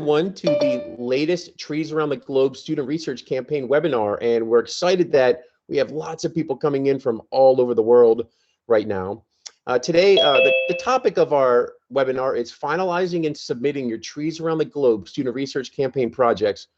Everyone to the latest Trees Around the Globe Student Research Campaign webinar, and we're excited that we have lots of people coming in from all over the world right now. Today, the topic of our webinar is finalizing and submitting your Trees Around the Globe Student Research Campaign projects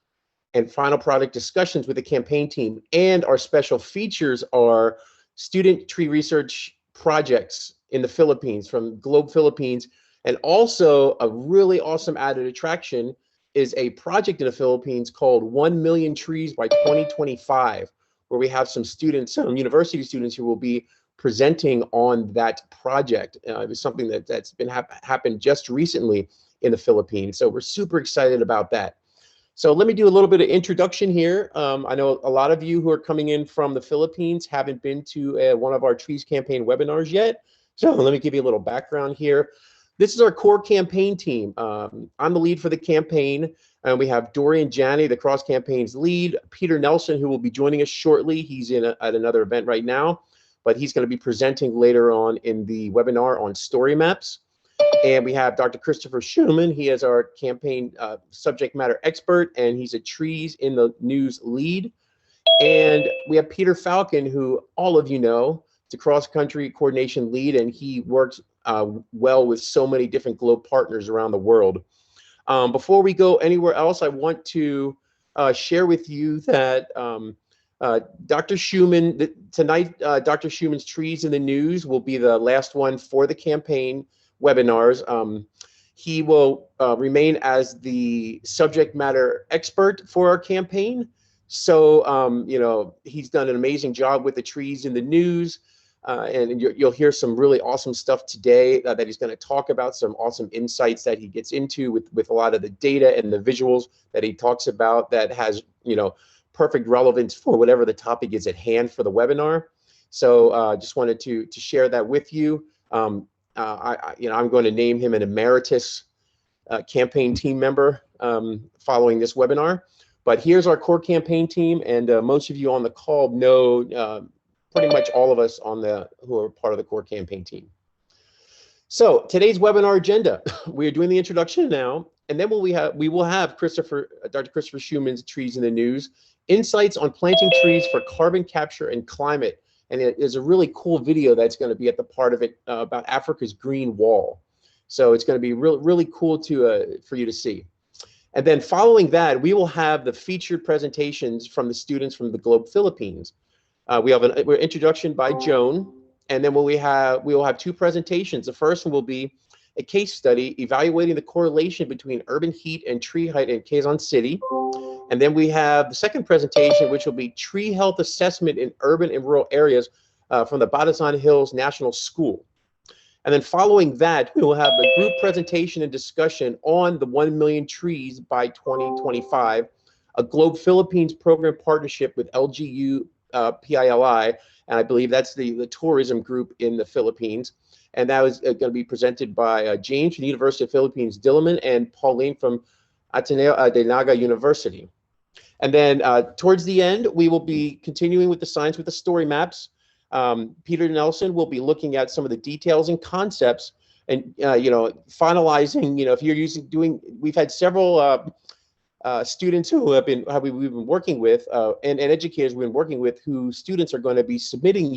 and final product discussions with the campaign team. And our special features are student tree research projects in the Philippines, from Globe Philippines. And also a really awesome added attraction is a project in the Philippines called 1 Million Trees by 2025, where we have some students, some university students who will be presenting on that project. It was something that's been happened just recently in the Philippines. So we're super excited about that. So let me do a little bit of introduction here. I know a lot of you who are coming in from the Philippines haven't been to one of our Trees Campaign webinars yet. So let me give you a little background here. This is our core campaign team. I'm the lead for the campaign, and we have Dorian Janney, the cross campaigns lead, Peter Nelson, who will be joining us shortly. He's at another event right now, but he's going to be presenting later on in the webinar on story maps. And we have Dr. Christopher Schumann. He is our campaign subject matter expert, and he's a Trees in the News lead. And we have Peter Falcon, who all of you know, is a cross-country coordination lead, and he works well with so many different Globe partners around the world. Before we go anywhere else, I want to share with you that Dr. Schumann, tonight, Dr. Schumann's Trees in the News will be the last one for the campaign webinars. He will remain as the subject matter expert for our campaign. So, you know, he's done an amazing job with the Trees in the News. And you'll hear some really awesome stuff today that he's going to talk about, some awesome insights that he gets into with a lot of the data and the visuals that he talks about that has, you know, perfect relevance for whatever the topic is at hand for the webinar. So just wanted to share that with you. You know, I'm going to name him an emeritus campaign team member following this webinar. But here's our core campaign team, and most of you on the call know pretty much all of us who are part of the core campaign team. So today's webinar agenda, we are doing the introduction now, and then we will have Dr. Christopher Schumann's Trees in the News, insights on planting trees for carbon capture and climate. And there's a really cool video that's going to be at the part of it about Africa's green wall. So it's going to be really cool for you to see. And then following that, we will have the featured presentations from the students from the Globe Philippines. We have an introduction by Joan, and then we will have two presentations. The first one will be a case study evaluating the correlation between urban heat and tree height in Quezon City. And then we have the second presentation, which will be tree health assessment in urban and rural areas from the Batasan Hills National School. And then following that, we will have a group presentation and discussion on the 1 million trees by 2025, a Globe Philippines program partnership with LGU PILI, and I believe that's the tourism group in the Philippines. And that was going to be presented by James from the University of Philippines, Diliman, and Pauline from Ateneo de Naga University. And then towards the end, we will be continuing with the science with the story maps. Peter Nelson will be looking at some of the details and concepts, and you know, finalizing. You know, if you're we've had several students who we've been working with, and educators we've been working with, who students are going to be submitting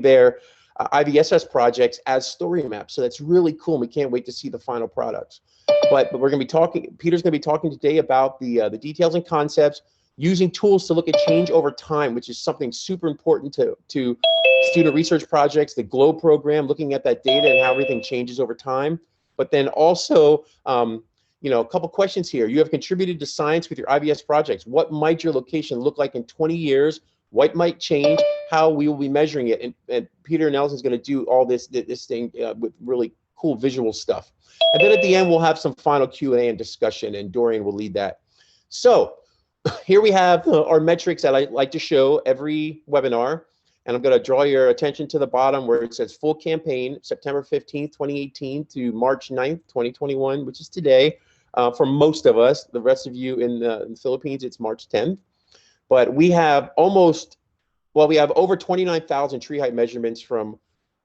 their IVSS projects as story maps. So that's really cool, and we can't wait to see the final products. But we're going to be talking. Peter's going to be talking today about the details and concepts, using tools to look at change over time, which is something super important to student research projects, the GLOBE program, looking at that data and how everything changes over time. But then also, you know, a couple questions here. You have contributed to science with your IVS projects. What might your location look like in 20 years? What might change? How we will be measuring it? And Peter Nelson is going to do all this thing with really cool visual stuff. And then at the end, we'll have some final Q&A and discussion, and Dorian will lead that. So here we have our metrics that I like to show every webinar. And I'm going to draw your attention to the bottom where it says full campaign, September 15th, 2018 to March 9th, 2021, which is today. For most of us, the rest of you in the Philippines, it's March 10th. But we have we have over 29,000 tree height measurements from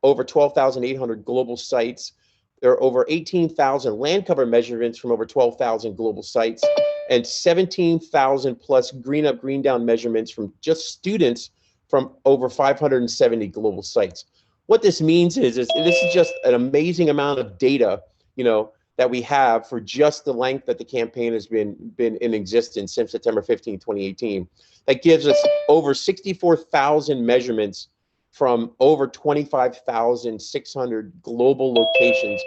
over 12,800 global sites. There are over 18,000 land cover measurements from over 12,000 global sites and 17,000 plus green up, green down measurements from just students from over 570 global sites. What this means is this is just an amazing amount of data, that we have for just the length that the campaign has been in existence since September 15, 2018. That gives us over 64,000 measurements from over 25,600 global locations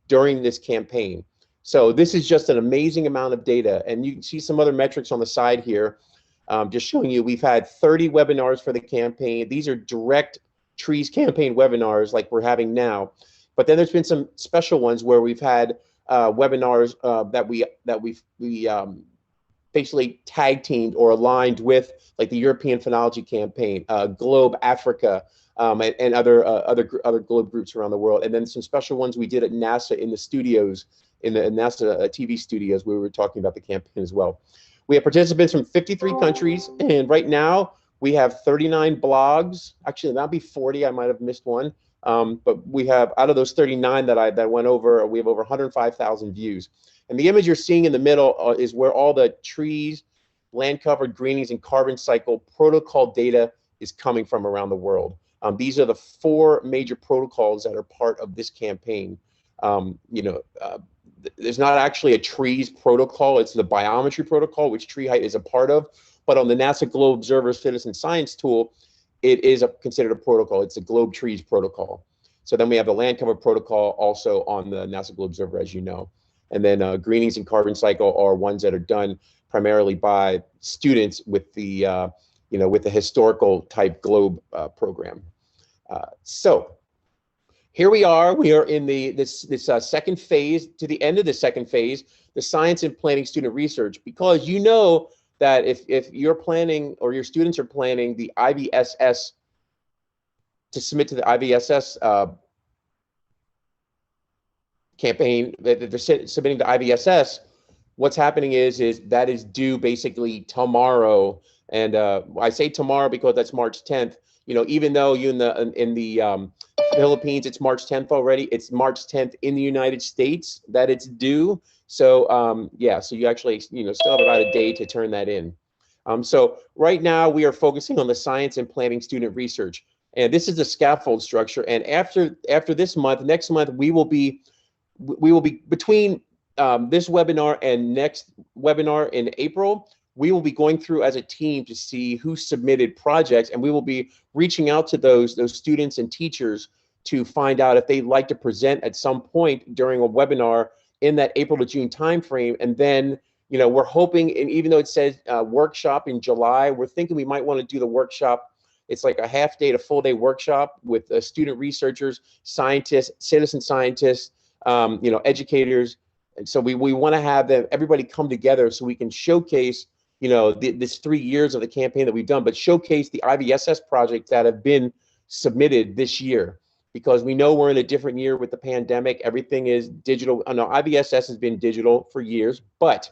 during this campaign. So this is just an amazing amount of data. And you can see some other metrics on the side here, just showing you we've had 30 webinars for the campaign. These are direct trees campaign webinars like we're having now. But then there's been some special ones where we've had webinars that we basically tag teamed or aligned with, like the European Phenology Campaign, Globe Africa, and other globe groups around the world. And then some special ones we did at NASA in the studios, in the NASA TV studios, where we were talking about the campaign as well. We have participants from 53 countries, and right now we have 39 blogs. Actually, that'll be 40. I might have missed one. But we have, out of those 39 that went over, we have over 105,000 views. And the image you're seeing in the middle is where all the trees, land covered greenings, and carbon cycle protocol data is coming from around the world. These are the 4 major protocols that are part of this campaign. There's not actually a trees protocol, it's the biometry protocol, which Tree Height is a part of. But on the NASA Globe Observer Citizen Science tool, it is considered a protocol. It's the Globe Trees protocol. So then we have the land cover protocol also on the NASA Globe Observer, as you know. And then greenings and carbon cycle are ones that are done primarily by students with the, with the historical type globe program. So here we are in this second phase, to the end of the second phase, the science and planning student research, because you know that if you're planning or your students are planning the IVSS, to submit to the IVSS campaign, that they're submitting to IVSS, what's happening is that is due basically tomorrow. And I say tomorrow because that's March 10th. Even though you in the Philippines, it's March 10th already, it's March 10th in the United States that it's due. So yeah, so you actually still have about a day to turn that in. So right now we are focusing on the science and planning student research, and this is the scaffold structure. And after this month, next month, we will be between this webinar and next webinar in April, we will be going through as a team to see who submitted projects, and we will be reaching out to those students and teachers to find out if they'd like to present at some point during a webinar in that April to June timeframe. And then, we're hoping, and even though it says workshop in July, we're thinking we might want to do the workshop. It's like a half day to full day workshop with student researchers, scientists, citizen scientists, educators. And so we want to have everybody come together so we can showcase, this 3 years of the campaign that we've done, but showcase the IVSS projects that have been submitted this year, because we know we're in a different year with the pandemic. Everything is digital. I know IVSS has been digital for years, but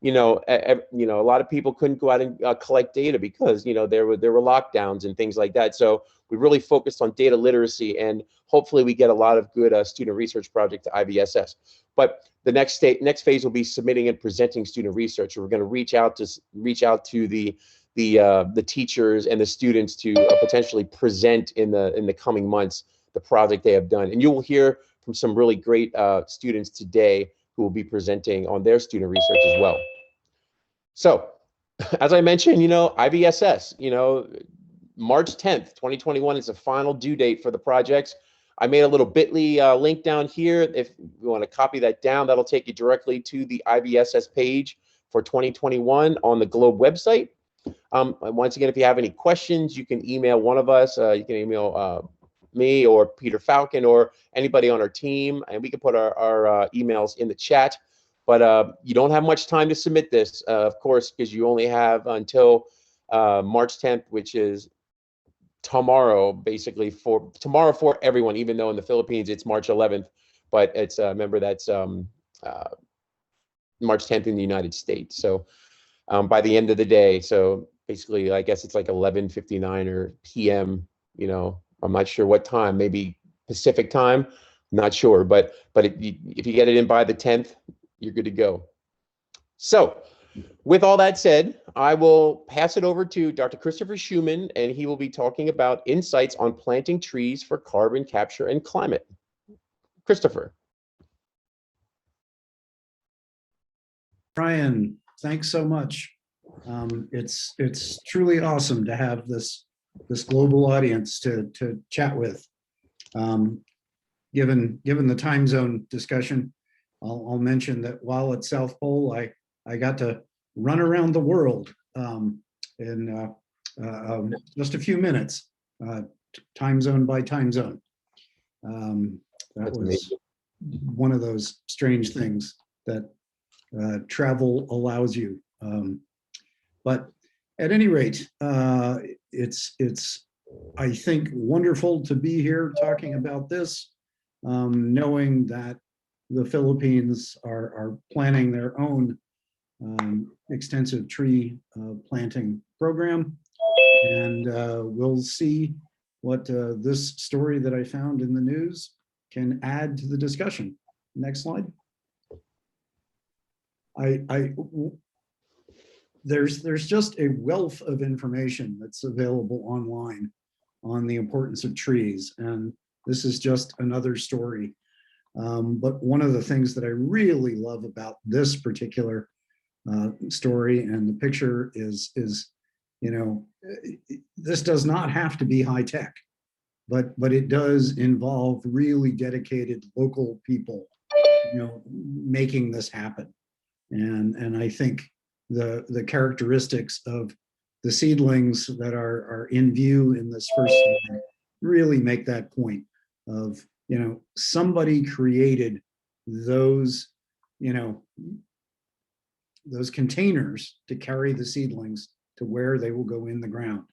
a lot of people couldn't go out and collect data because there were lockdowns and things like that. So we really focused on data literacy, and hopefully we get a lot of good student research projects to IVSS. But the next phase will be submitting and presenting student research. We're going to reach out to the teachers and the students to potentially present in the coming months the project they have done. And you will hear from some really great students today who will be presenting on their student research as well. So, as I mentioned, IVSS, March 10th, 2021 is the final due date for the projects. I made a little bit.ly link down here. If you want to copy that down, that'll take you directly to the IVSS page for 2021 on the Globe website. Once again, if you have any questions, you can email one of us. You can email me or Peter Falcon or anybody on our team, and we can put our emails in the chat. But you don't have much time to submit this, of course, because you only have until March 10th, which is tomorrow, basically for everyone, even though in the Philippines it's March 11th, but it's remember that's March 10th in the United States. So by the end of the day, so basically I guess it's like 11:59 or PM, I'm not sure what time, maybe Pacific time, Not sure, but if you get it in by the 10th, you're good to go. So with all that said, I will pass it over to Dr. Christopher Schumann, and he will be talking about insights on planting trees for carbon capture and climate. Christopher. Brian, thanks so much. It's truly awesome to have this global audience to chat with. Given the time zone discussion, I'll mention that while at South Pole, I got to run around the world in just a few minutes, time zone by time zone. That was amazing. One of those strange things that travel allows you. But at any rate, it's I think wonderful to be here talking about this, knowing that the Philippines are planning their own extensive tree planting program, and we'll see what this story that I found in the news can add to the discussion. Next slide. There's just a wealth of information that's available online on the importance of trees, and this is just another story. But one of the things that I really love about this particular story and the picture is, you know, this does not have to be high tech, but it does involve really dedicated local people, you know, making this happen. And I think the characteristics of the seedlings that are in view in this first slide really make that point of, you know, somebody created those, you know, those containers to carry the seedlings to where they will go in the ground.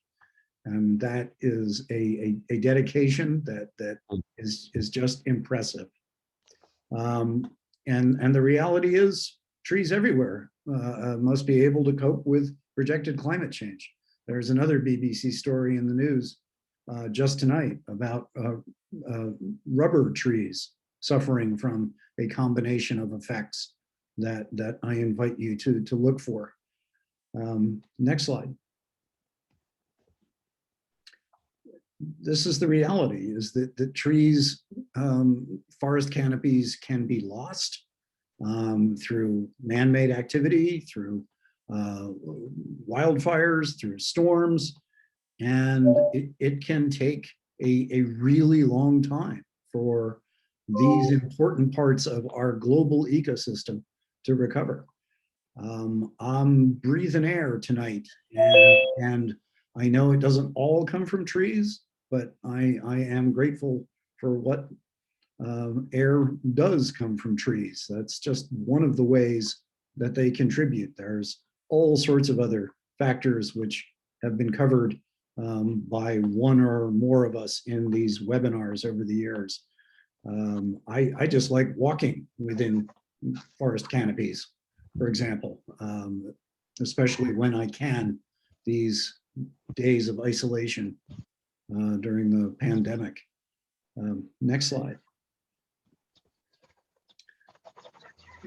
And that is a dedication that is just impressive. And the reality is, trees everywhere must be able to cope with projected climate change. There's another BBC story in the news just tonight about rubber trees suffering from a combination of effects that I invite you to look for. Next slide. This is the reality, is that the trees, forest canopies can be lost through man-made activity, through wildfires, through storms, and it can take a really long time for these important parts of our global ecosystem to recover. I'm breathing air tonight, and I know it doesn't all come from trees, but I am grateful for what air does come from trees. That's just one of the ways that they contribute. There's all sorts of other factors which have been covered by one or more of us in these webinars over the years. I just like walking within forest canopies, for example, especially when I can, these days of isolation during the pandemic. Next slide.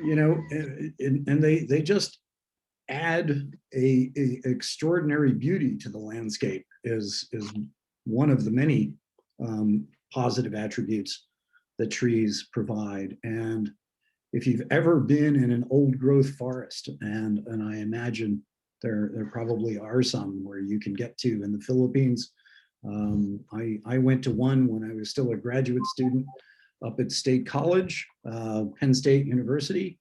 You know, and they just add a extraordinary beauty to the landscape is one of the many positive attributes that trees provide. And if you've ever been in an old growth forest, and I imagine there probably are some where you can get to in the Philippines. I went to one when I was still a graduate student up at State College, Penn State University.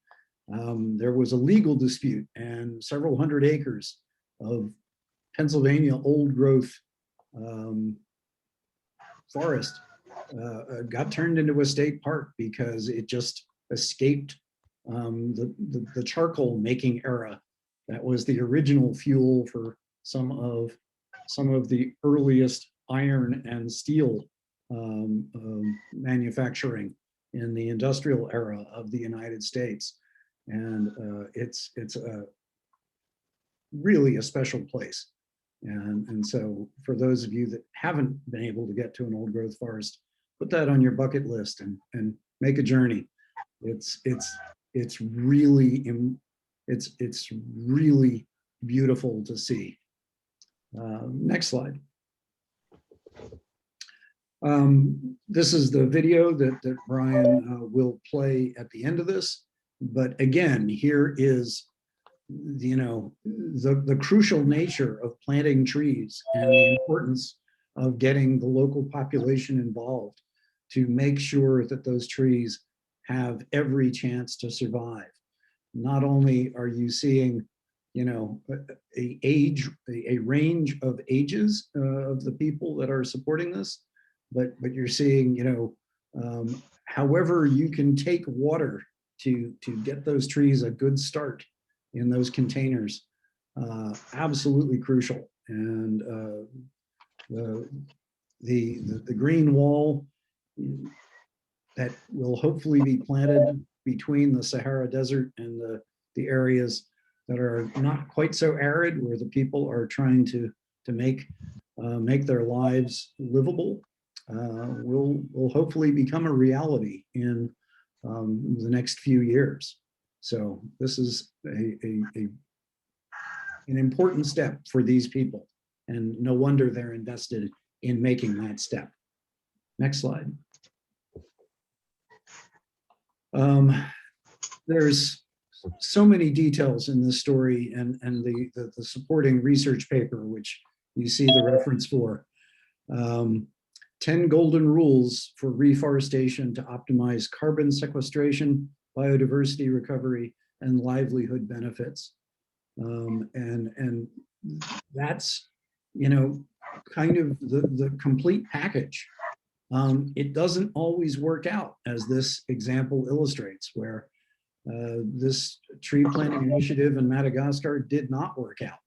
There was a legal dispute, and several hundred acres of Pennsylvania old growth forest got turned into a state park because it just escaped the charcoal making era. That was the original fuel for some of the earliest iron and steel manufacturing in the industrial era of the United States. And it's really a special place. And so for those of you that haven't been able to get to an old growth forest, put that on your bucket list and make a journey. It's really it's really beautiful to see. Next slide. This is the video that Brian will play at the end of this. But again, here is, you know, the crucial nature of planting trees and the importance of getting the local population involved to make sure that those trees have every chance to survive. Not only are you seeing, you know, a range of ages of the people that are supporting this, but you're seeing, you know, however you can take water to get those trees a good start in those containers, absolutely crucial. And the green wall that will hopefully be planted between the Sahara Desert and the areas that are not quite so arid, where the people are trying to make their lives livable, will hopefully become a reality in the next few years. So this is an important step for these people, and no wonder they're invested in making that step. Next slide. There's so many details in this story, and the supporting research paper, which you see the reference for. 10 golden rules for reforestation to optimize carbon sequestration, biodiversity recovery, and livelihood benefits. And that's, you know, kind of the complete package. It doesn't always work out, as this example illustrates, where this tree planting initiative in Madagascar did not work out.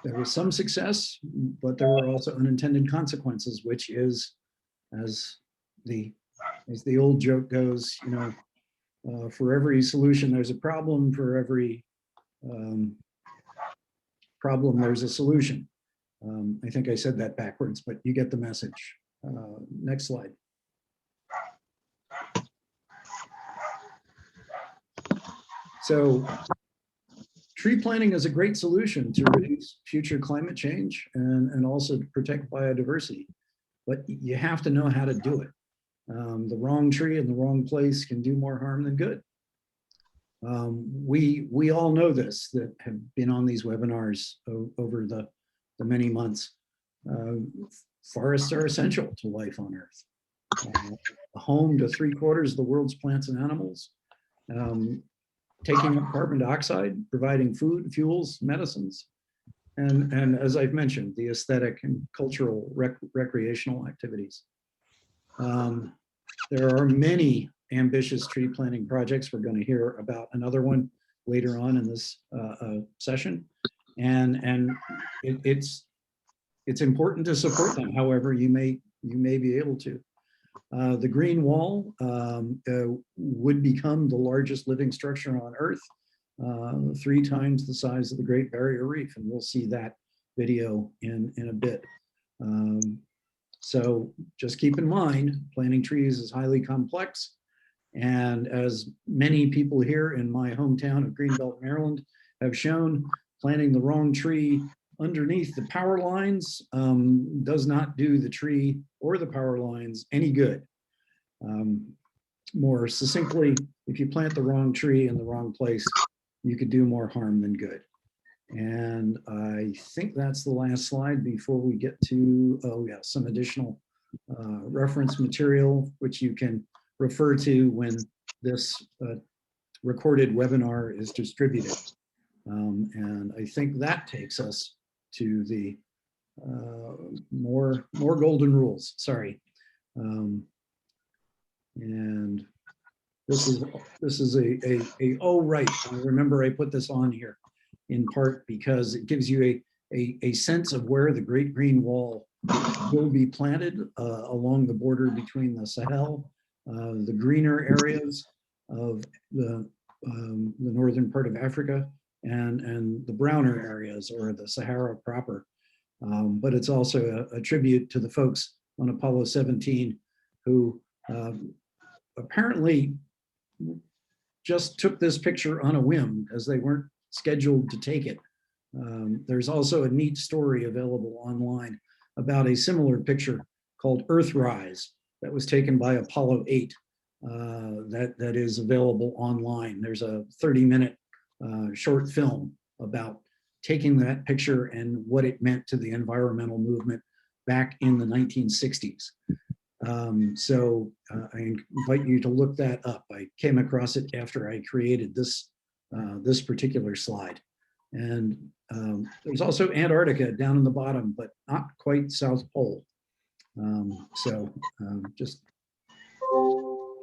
There was some success, but there were also unintended consequences, which is, as the old joke goes, you know, for every solution there's a problem, for every problem there's a solution. I think I said that backwards, but you get the message. Next slide. So tree planting is a great solution to reduce future climate change and also to protect biodiversity, but you have to know how to do it. The wrong tree in the wrong place can do more harm than good. We all know this, that have been on these webinars over the many months. Forests are essential to life on Earth. A home to 3/4 of the world's plants and animals, taking up carbon dioxide, providing food, fuels, medicines, and as I've mentioned, the aesthetic and cultural recreational activities. There are many ambitious tree planting projects. We're going to hear about another one later on in this session, and it's important to support them. However, you may be able to. The green wall would become the largest living structure on Earth, 3 times the size of the Great Barrier Reef, and we'll see that video in a bit. So just keep in mind, planting trees is highly complex, and as many people here in my hometown of Greenbelt, Maryland have shown, planting the wrong tree underneath the power lines does not do the tree or the power lines any good. More succinctly, if you plant the wrong tree in the wrong place, you could do more harm than good. And I think that's the last slide before we get to, oh yeah, some additional reference material, which you can refer to when this recorded webinar is distributed. And I think that takes us to the more golden rules, sorry. And this is a oh right, I remember I put this on here in part because it gives you a sense of where the Great Green Wall will be planted along the border between the Sahel, the greener areas of the northern part of Africa, and the browner areas, or the Sahara proper. but it's also a tribute to the folks on Apollo 17 who apparently just took this picture on a whim as they weren't scheduled to take it. There's also a neat story available online about a similar picture called Earthrise that was taken by Apollo 8 that is available online. There's a 30-minute short film about taking that picture and what it meant to the environmental movement back in the 1960s. So I invite you to look that up. I came across it after I created this particular slide. And there's also Antarctica down in the bottom, but not quite South Pole. Just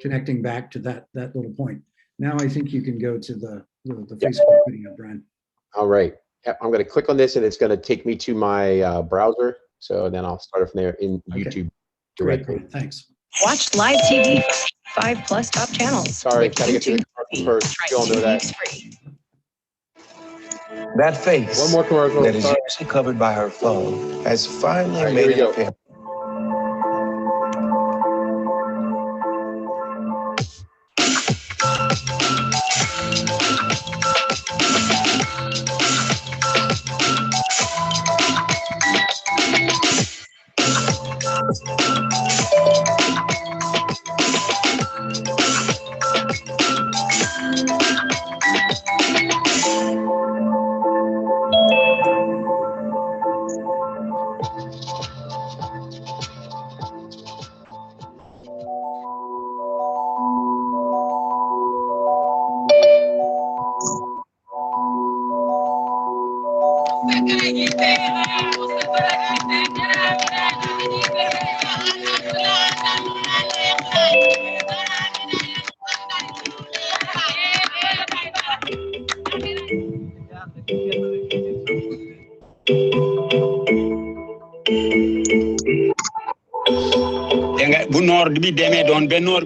connecting back to that little point. Now I think you can go to the Facebook video, Brian. All right. I'm going to click on this and it's going to take me to my browser. So then I'll start it from there in YouTube directly. Great, thanks. Watch live TV 5+ top channels. Sorry, gotta get to the commercial first. You all know that. That face One more commercial. that is usually covered by her phone has finally made it appear.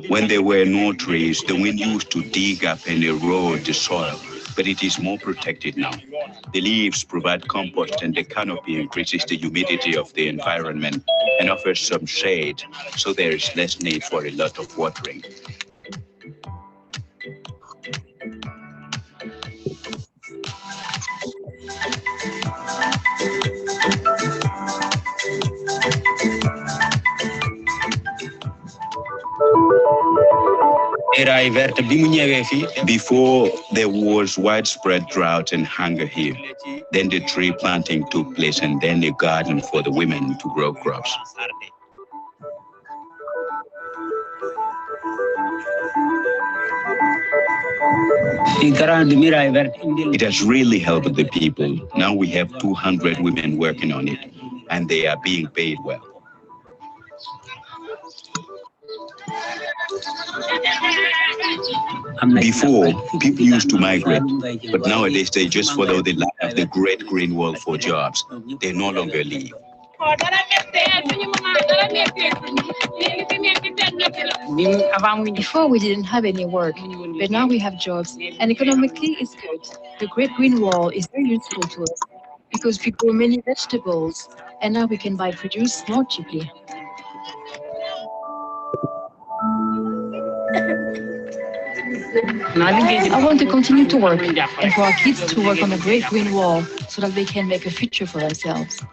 When there were no trees, the wind used to dig up and erode the soil, but it is more protected now. The leaves provide compost and the canopy increases the humidity of the environment and offers some shade, so there is less need for a lot of watering. Before, there was widespread drought and hunger here. Then the tree planting took place and then a garden for the women to grow crops. It has really helped the people. Now we have 200 women working on it, and they are being paid well. Before, people used to migrate, but nowadays they just follow the line of the Great Green Wall for jobs. They no longer leave. Before we didn't have any work, but now we have jobs, and economically it's good. The Great Green Wall is very useful to us because we grow many vegetables, and now we can buy produce more cheaply. I want to continue to work and for our kids to work on the Great Green Wall so that they can make a future for ourselves.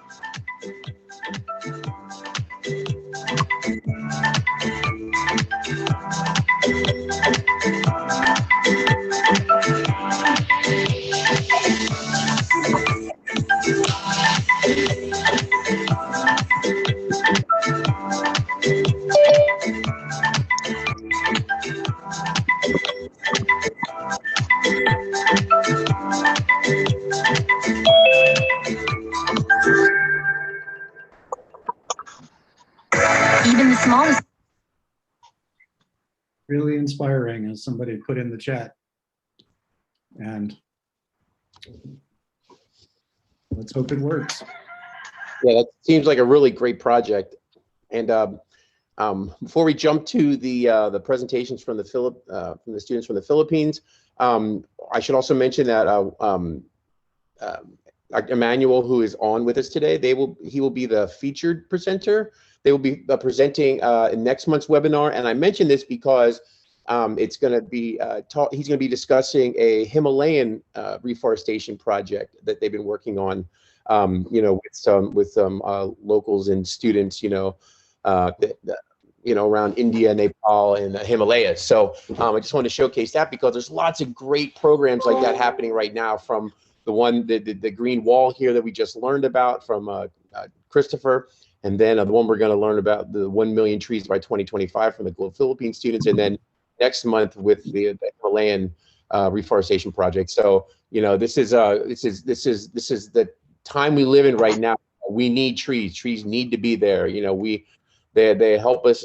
Even the smallest. Really inspiring, as somebody put in the chat. And let's hope it works. Yeah, that seems like a really great project. And before we jump to the presentations from the students from the Philippines, I should also mention that Emmanuel, who is on with us today. He will be the featured presenter. They will be presenting in next month's webinar. And I mention this because it's going to be he's going to be discussing a Himalayan reforestation project that they've been working on, with some locals and students, around India, Nepal, and the Himalayas. So I just wanted to showcase that because there's lots of great programs like that happening right now, from the green wall here that we just learned about from Christopher, and then the one we're going to learn about, the 1 million trees by 2025 from the Globe Philippine students, and then next month with the Himalayan reforestation project. So this is the time we live in right now. We need trees. Trees need to be there. They help us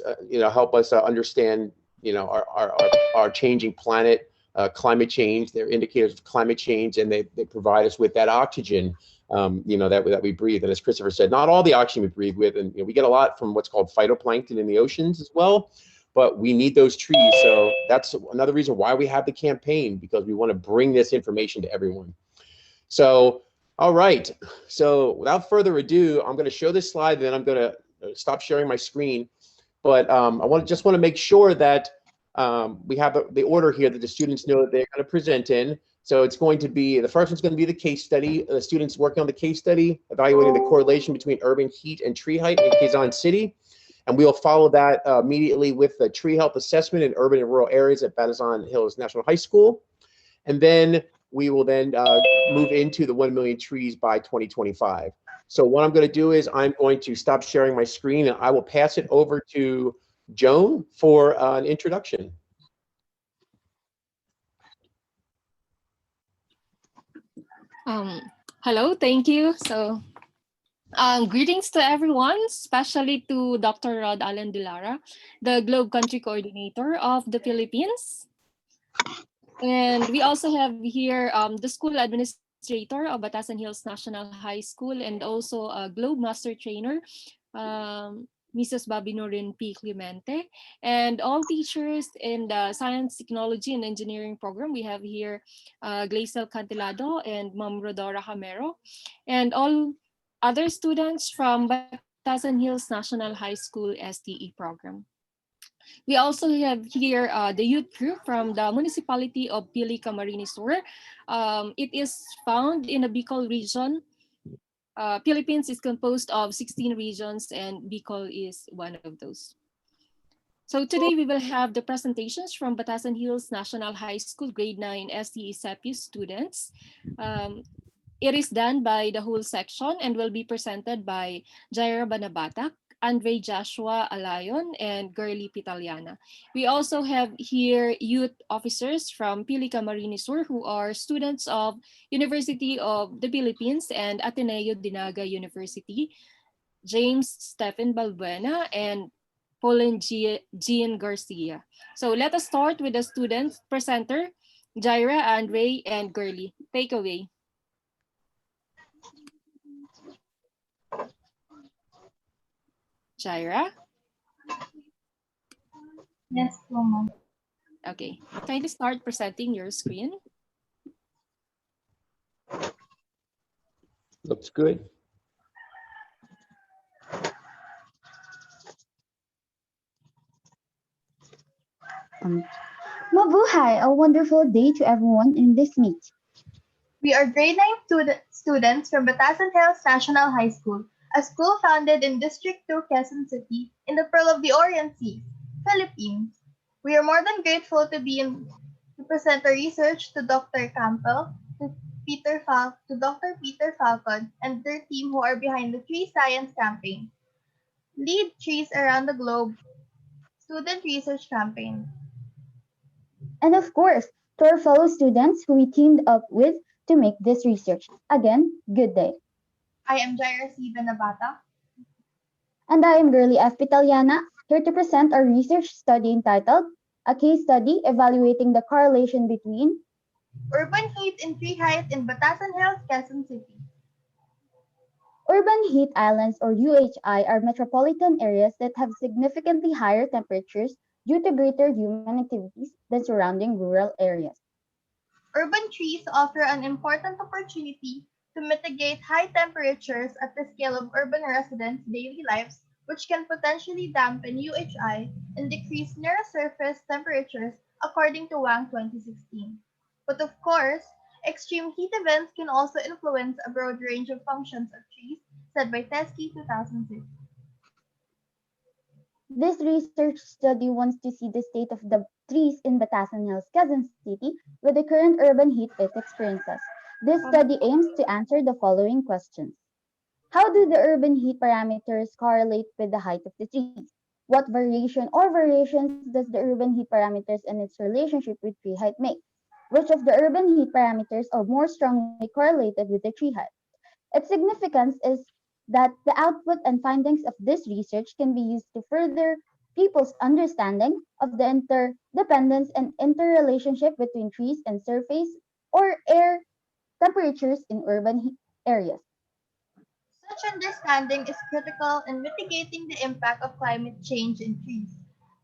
understand our changing planet, climate change. They're indicators of climate change, and they provide us with that oxygen that we breathe. And as Christopher said, not all the oxygen we breathe with, and we get a lot from what's called phytoplankton in the oceans as well, but we need those trees. So that's another reason why we have the campaign, because we want to bring this information to everyone. So all right, so without further ado, I'm going to show this slide, then I'm going to stop sharing my screen. But I just want to make sure that we have the order here that the students know that they're going to present in. So it's going to be, the first one's going to be the case study. The students working on the case study, evaluating the correlation between urban heat and tree height in Quezon City. And we'll follow that immediately with the tree health assessment in urban and rural areas at Batasan Hills National High School. And then we will then move into the 1 million trees by 2025. So what I'm going to do is I'm going to stop sharing my screen, and I will pass it over to Joan for an introduction. Hello, thank you. So greetings to everyone, especially to Dr. Rod Allen Dilara, the Globe Country Coordinator of the Philippines. And we also have here the school administrator of Batasan Hills National High School, and also a Globe Master Trainer, Mrs. Babinorin P. Clemente, and all teachers in the Science, Technology, and Engineering program. We have here Glacial Cantilado and Ma'am Rodora Camero, and all other students from Batasan Hills National High School STE program. We also have here the youth group from the municipality of Pili, Camarines Sur. It is found in the Bicol region. Philippines is composed of 16 regions, and Bicol is one of those. So today we will have the presentations from Batasan Hills National High School Grade 9 STE SEPU students. It is done by the whole section and will be presented by Jaira Banabatak, Andre Joshua Alayon, and Girly Pitaliana. We also have here youth officers from Pili, Camarines Sur, who are students of University of the Philippines and Ateneo Dinaga University, James Stephen Balbuena, and Pauline Jean Garcia. So let us start with the students presenter, Jaira, Andre, and Girly. Take away. Jaira? Yes, ma'am. Okay, kindly start presenting your screen. Looks good. Mabuhay! A wonderful day to everyone in this meet. We are grade 9 students from Batasan Hills National High School, a school founded in District 2, Quezon City, in the Pearl of the Orient Sea, Philippines. We are more than grateful to present our research to Dr. Campbell, to Dr. Peter Falcon, and their team who are behind the Tree Science Campaign. Lead Trees Around the Globe Student Research Campaign. And of course, to our fellow students who we teamed up with to make this research. Again, good day. I am Jaira C. Benabata. And I am Girly F. Pitaliana, here to present our research study entitled A Case Study Evaluating the Correlation Between Urban Heat and Tree Height in Batasan Hills, Quezon City. Urban heat islands, or UHI, are metropolitan areas that have significantly higher temperatures due to greater human activities than surrounding rural areas. Urban trees offer an important opportunity to mitigate high temperatures at the scale of urban residents' daily lives, which can potentially dampen UHI and decrease near surface temperatures, according to Wang 2016. But of course, extreme heat events can also influence a broad range of functions of trees, said by Teskey 2006. This research study wants to see the state of the trees in Batasan Hills, Quezon City, with the current urban heat it experiences. This study aims to answer the following questions. How do the urban heat parameters correlate with the height of the trees? What variation or variations does the urban heat parameters and its relationship with tree height make? Which of the urban heat parameters are more strongly correlated with the tree height? Its significance is that the output and findings of this research can be used to further people's understanding of the interdependence and interrelationship between trees and surface or air temperatures in urban areas. Such understanding is critical in mitigating the impact of climate change in trees.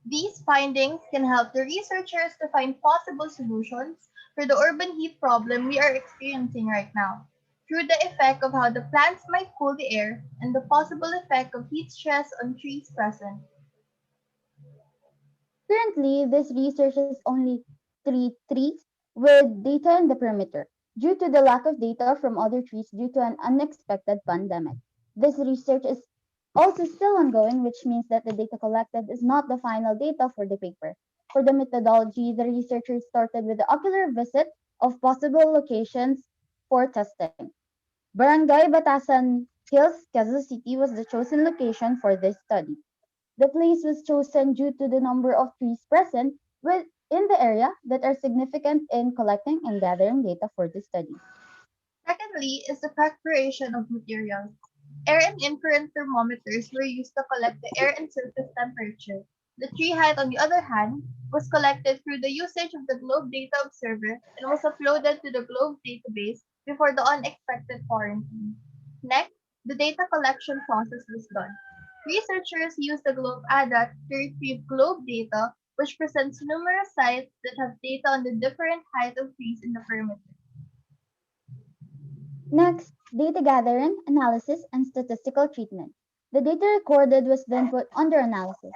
These findings can help the researchers to find possible solutions for the urban heat problem we are experiencing right now, through the effect of how the plants might cool the air and the possible effect of heat stress on trees present. Currently, this research is only trees with data in the perimeter due to the lack of data from other trees due to an unexpected pandemic. This research is also still ongoing, which means that the data collected is not the final data for the paper. For the methodology, the researchers started with the ocular visit of possible locations for testing. Barangay Batasan Hills, Quezon City was the chosen location for this study. The place was chosen due to the number of trees present in the area that are significant in collecting and gathering data for the study. Secondly is the preparation of materials. Air and infrared thermometers were used to collect the air and surface temperature. The tree height, on the other hand, was collected through the usage of the Globe Data Observer and was uploaded to the Globe database before the unexpected quarantine. Next, the data collection process was done. Researchers used the Globe ADAT to retrieve Globe data, which presents numerous sites that have data on the different height of trees in the perimeter. Next, data gathering, analysis, and statistical treatment. The data recorded was then put under analysis.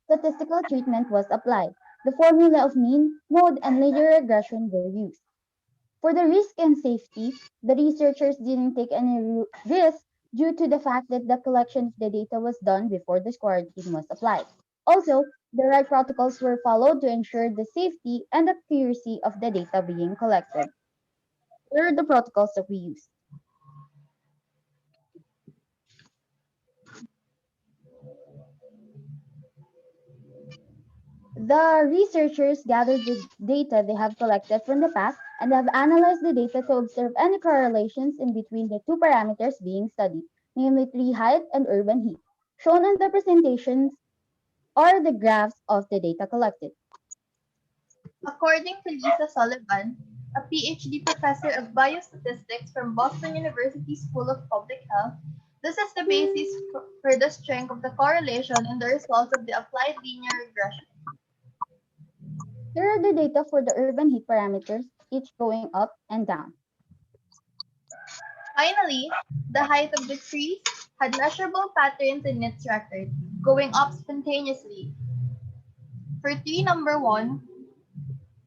Statistical treatment was applied. The formula of mean, mode, and linear regression were used. For the risk and safety, the researchers didn't take any risk due to the fact that the collection of the data was done before this quarantine was applied. Also, the right protocols were followed to ensure the safety and accuracy of the data being collected. Here are the protocols that we used. The researchers gathered the data they have collected from the past and have analyzed the data to observe any correlations in between the two parameters being studied, namely tree height and urban heat. Shown on the presentations are the graphs of the data collected. According to Lisa Sullivan, a PhD professor of biostatistics from Boston University School of Public Health, this is the basis for the strength of the correlation in the results of the applied linear regression. Here are the data for the urban heat parameters, each going up and down. Finally, the height of the trees had measurable patterns in its record, going up spontaneously. For tree number 1,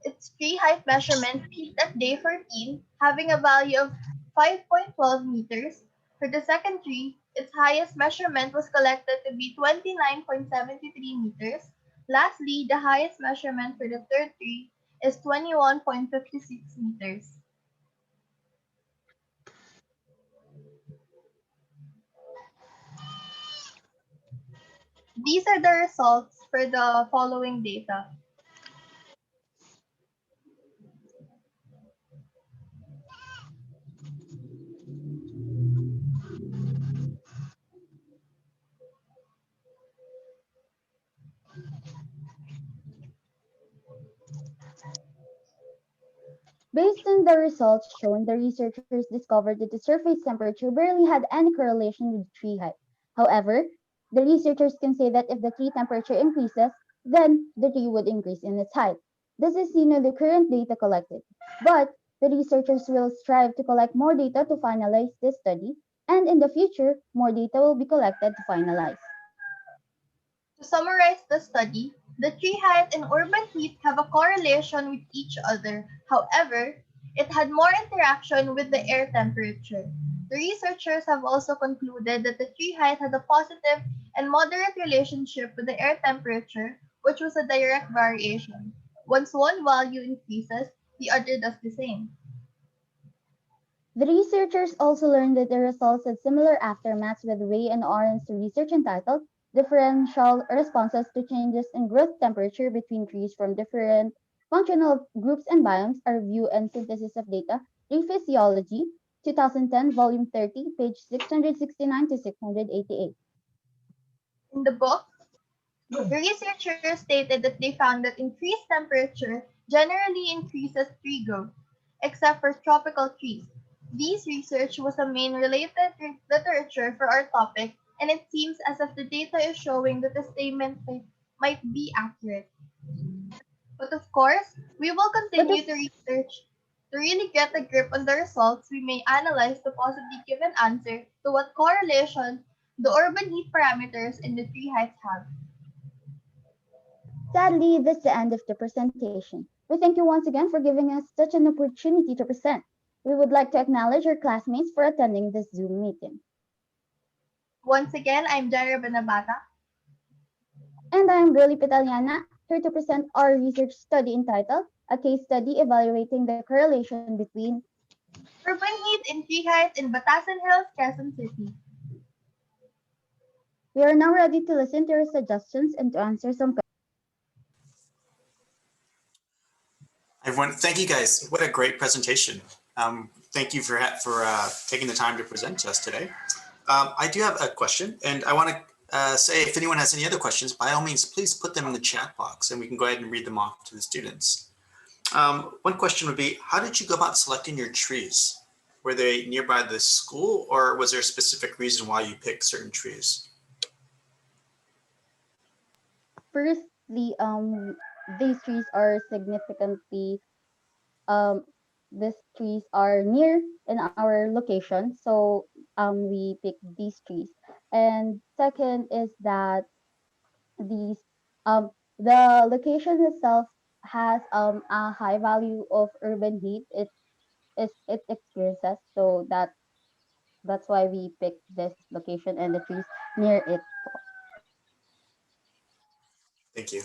its tree height measurement peaked at day 14, having a value of 5.12 meters. For the second tree, its highest measurement was collected to be 29.73 meters. Lastly, the highest measurement for the third tree is 21.56 meters. These are the results for the following data. Based on the results shown, the researchers discovered that the surface temperature barely had any correlation with tree height. However, the researchers can say that if the tree temperature increases, then the tree would increase in its height. This is seen in the current data collected. But The researchers will strive to collect more data to finalize this study, and in the future, more data will be collected to finalize. To summarize the study, the tree height and urban heat have a correlation with each other. However, it had more interaction with the air temperature. The researchers have also concluded that the tree height had a positive and moderate relationship with the air temperature, which was a direct variation. Once one value increases, the other does the same. The researchers also learned that the results had similar aftermaths with Wei and Oren's research entitled Differential Responses to Changes in Growth Temperature Between Trees from Different Functional Groups and Biomes, a Review and Synthesis of Data, Tree Physiology, 2010, Volume 30, page 669 to 688. In the book, the researchers stated that they found that increased temperature generally increases tree growth, except for tropical trees. This research was the main related literature for our topic, and it seems as if the data is showing that the statement might be accurate. But of course, we will continue to research to really get a grip on the results. We may analyze to possibly give an answer to what correlation the urban heat parameters and the tree heights have. Sadly, this is the end of the presentation. We thank you once again for giving us such an opportunity to present. We would like to acknowledge our classmates for attending this Zoom meeting. Once again, I'm Jara Benabata. And I'm Girly Pitaliana, here to present our research study entitled A Case Study Evaluating the Correlation Between Urban Heat and Tree Height in Batasan Hills, Quezon City. We are now ready to listen to your suggestions and to answer some questions. Everyone, thank you guys. What a great presentation. Thank you for taking the time to present to us today. I do have a question, and I want to say if anyone has any other questions, by all means, please put them in the chat box and we can go ahead and read them off to the students. One question would be, how did you go about selecting your trees? Were they nearby the school, or was there a specific reason why you picked certain trees? Firstly, these trees are significantly, these trees are near in our location, so we picked these trees. And second is that these the location itself has a high value of urban heat. It experiences, so that's why we picked this location and the trees near it. Thank you.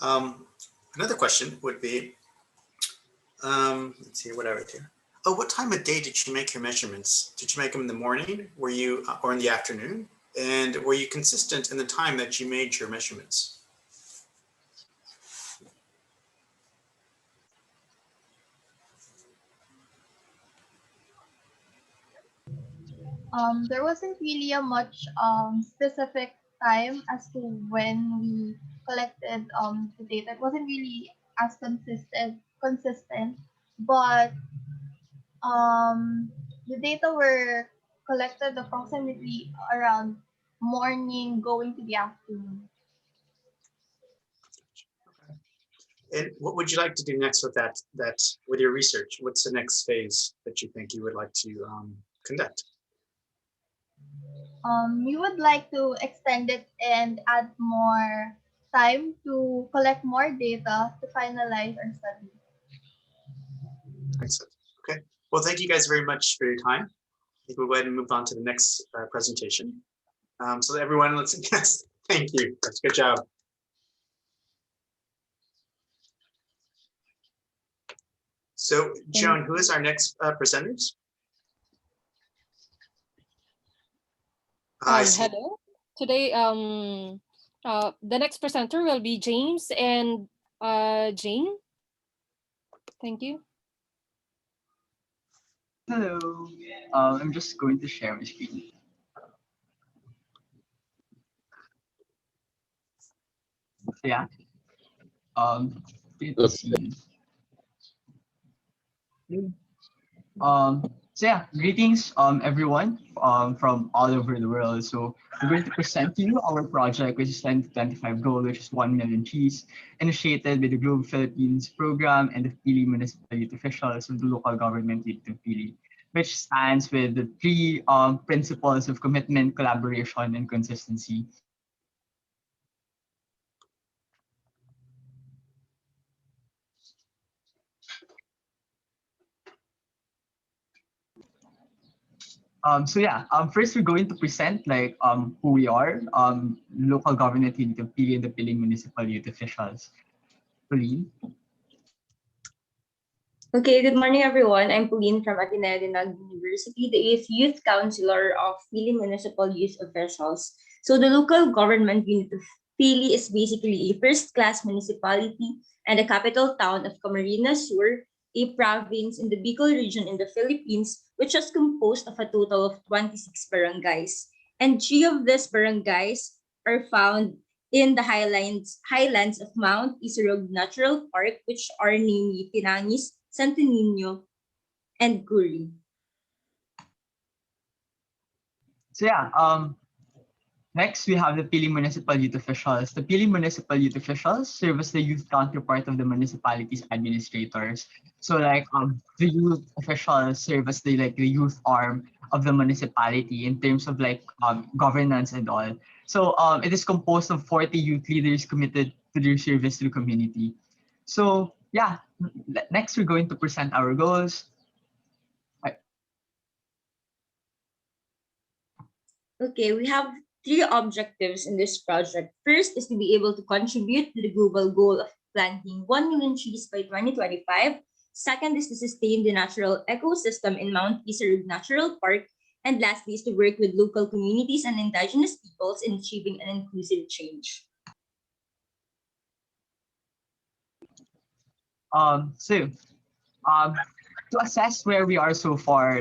Another question would be, let's see what I wrote here. Oh, what time of day did you make your measurements? Did you make them in the morning? Were you, or in the afternoon? And were you consistent in the time that you made your measurements? There wasn't really a much specific time as to when we collected the data. It wasn't really as consistent, but the data were collected approximately around morning going to the afternoon. And what would you like to do next with that with your research? What's the next phase that you think you would like to conduct? We would like to extend it and add more time to collect more data to finalize our study. Excellent. Okay. Well, thank you guys very much for your time. I think we'll go ahead and move on to the next presentation. So everyone, let's yes, thank you. That's a good job. So Joan, who is our next presenters? Hello. Today, the next presenter will be James and Jane. Thank you. Hello. I'm just going to share my screen. Yeah. Let's see. So yeah, greetings everyone from all over the world. So we're going to present to you our project, which is 2025 goal, which is 1 million trees, initiated by the Globe Philippines program and the Pili municipal youth officials of the local government unit of Pili, which stands with the three principles of commitment, collaboration, and consistency. First we're going to present who we are, local government unit of Pili and the Pili municipal youth officials. Pauline. Okay, good morning everyone. I'm Pauline from Ateneo de Nag University, the youth counselor of Pili Municipal Youth Officials. So the local government unit of Pili is basically a first-class municipality and the capital town of Camarines Sur, a province in the Bicol region in the Philippines, which is composed of a total of 26 barangays. And 3 of these barangays are found in the highlands of Mount Isurog Natural Park, which are namely Pinangis, Santo Niño, and Guri. Next, we have the Pili Municipal Youth Officials. The Pili Municipal Youth Officials serve as the youth counterpart of the municipality's administrators. So, the youth officials serve as the youth arm of the municipality in terms of governance and all. So, it is composed of 40 youth leaders committed to their service to the community. So, next we're going to present our goals. Okay, we have 3 objectives in this project. First is to be able to contribute to the global goal of planting 1 million trees by 2025. Second is to sustain the natural ecosystem in Mount Isurog Natural Park. And lastly is to work with local communities and indigenous peoples in achieving an inclusive change. To assess where we are so far,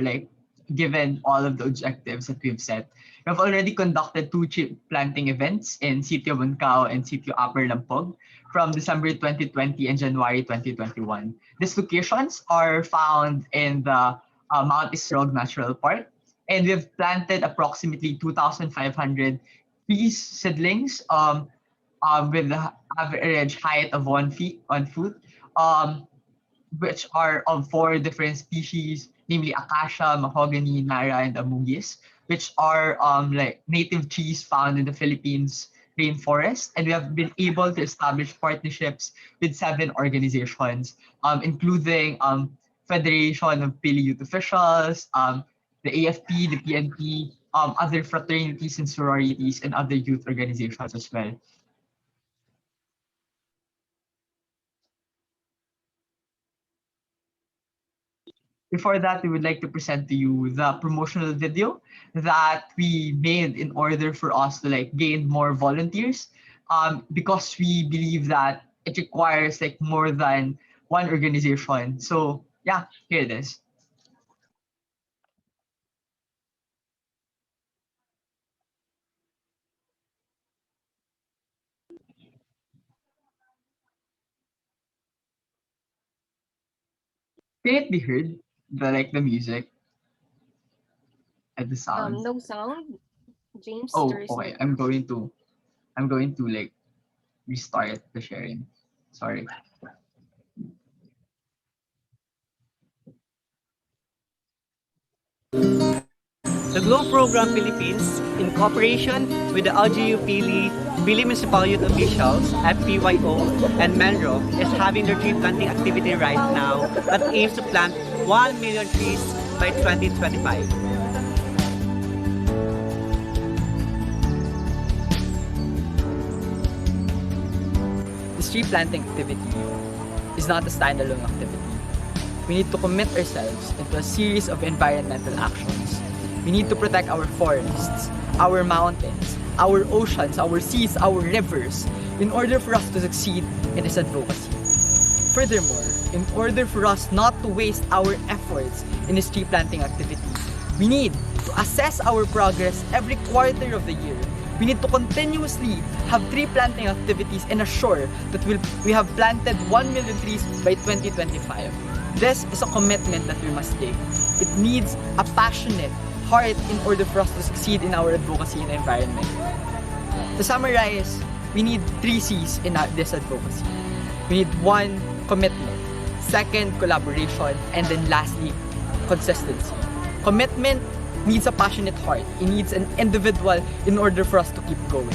given all of the objectives that we've set, we have already conducted 2 tree planting events in Sitio Buncao and Sitio Upper Lampog from December 2020 and January 2021. These locations are found in the Mount Isurog Natural Park, and we've planted approximately 2,500 trees seedlings with the average height of 1 foot, which are of 4 different species, namely acacia, mahogany, nara, and amugis, which are native trees found in the Philippines rainforest. And we have been able to establish partnerships with 7 organizations, including Federation of Pili Youth Officials, the AFP, the PNP, other fraternities and sororities, and other youth organizations as well. Before that, we would like to present to you the promotional video that we made in order for us to gain more volunteers, because we believe that it requires more than 1 organization. So yeah, here it is. Can it be heard? The music and the sound. No sound, James. Oh, there is okay. no... I'm going to restart the sharing. Sorry. The GLOW Program Philippines, in cooperation with the LGU Pili, Pili Municipal Youth Officials, FPYO, and Menro, is having their tree planting activity right now that aims to plant 1 million trees by 2025. This tree planting activity is not a standalone activity. We need to commit ourselves into a series of environmental actions. We need to protect our forests, our mountains, our oceans, our seas, our rivers, in order for us to succeed in this advocacy. Furthermore, in order for us not to waste our efforts in this tree planting activity, we need to assess our progress every quarter of the year. We need to continuously have tree planting activities and assure that we have planted 1 million trees by 2025. This is a commitment that we must take. It needs a passionate heart in order for us to succeed in our advocacy and environment. To summarize, we need 3 C's in this advocacy. We need 1, commitment. 2nd, collaboration. And then lastly, consistency. Commitment needs a passionate heart. It needs an individual in order for us to keep going.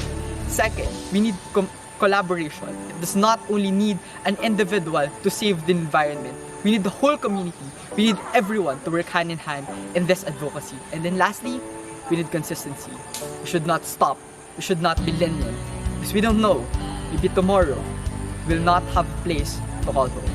2nd, we need collaboration. It does not only need an individual to save the environment. We need the whole community. We need everyone to work hand in hand in this advocacy. And then lastly, we need consistency. We should not stop. We should not be lenient. Because we don't know, maybe tomorrow will not have a place to call home.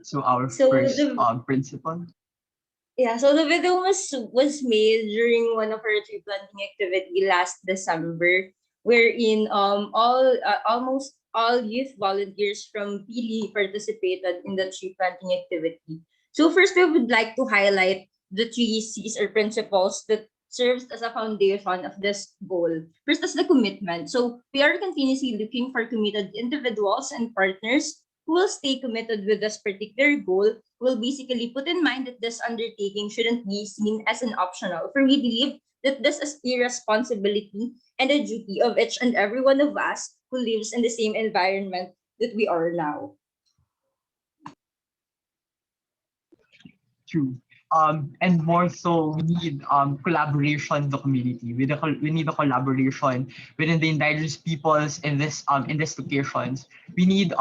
So our first principle. Yeah, so the video was made during one of our tree planting activity last December, wherein almost all youth volunteers from Pili participated in the tree planting activity. So first, we would like to highlight the 3 C's or principles that serves as a foundation of this goal. First is the commitment. So we are continuously looking for committed individuals and partners who will stay committed with this particular goal, will basically put in mind that this undertaking shouldn't be seen as an optional. For we believe that this is a responsibility and a duty of each and every one of us who lives in the same environment that we are now. True. And more so, we need collaboration in the community. We need a collaboration within the indigenous peoples in this locations. We need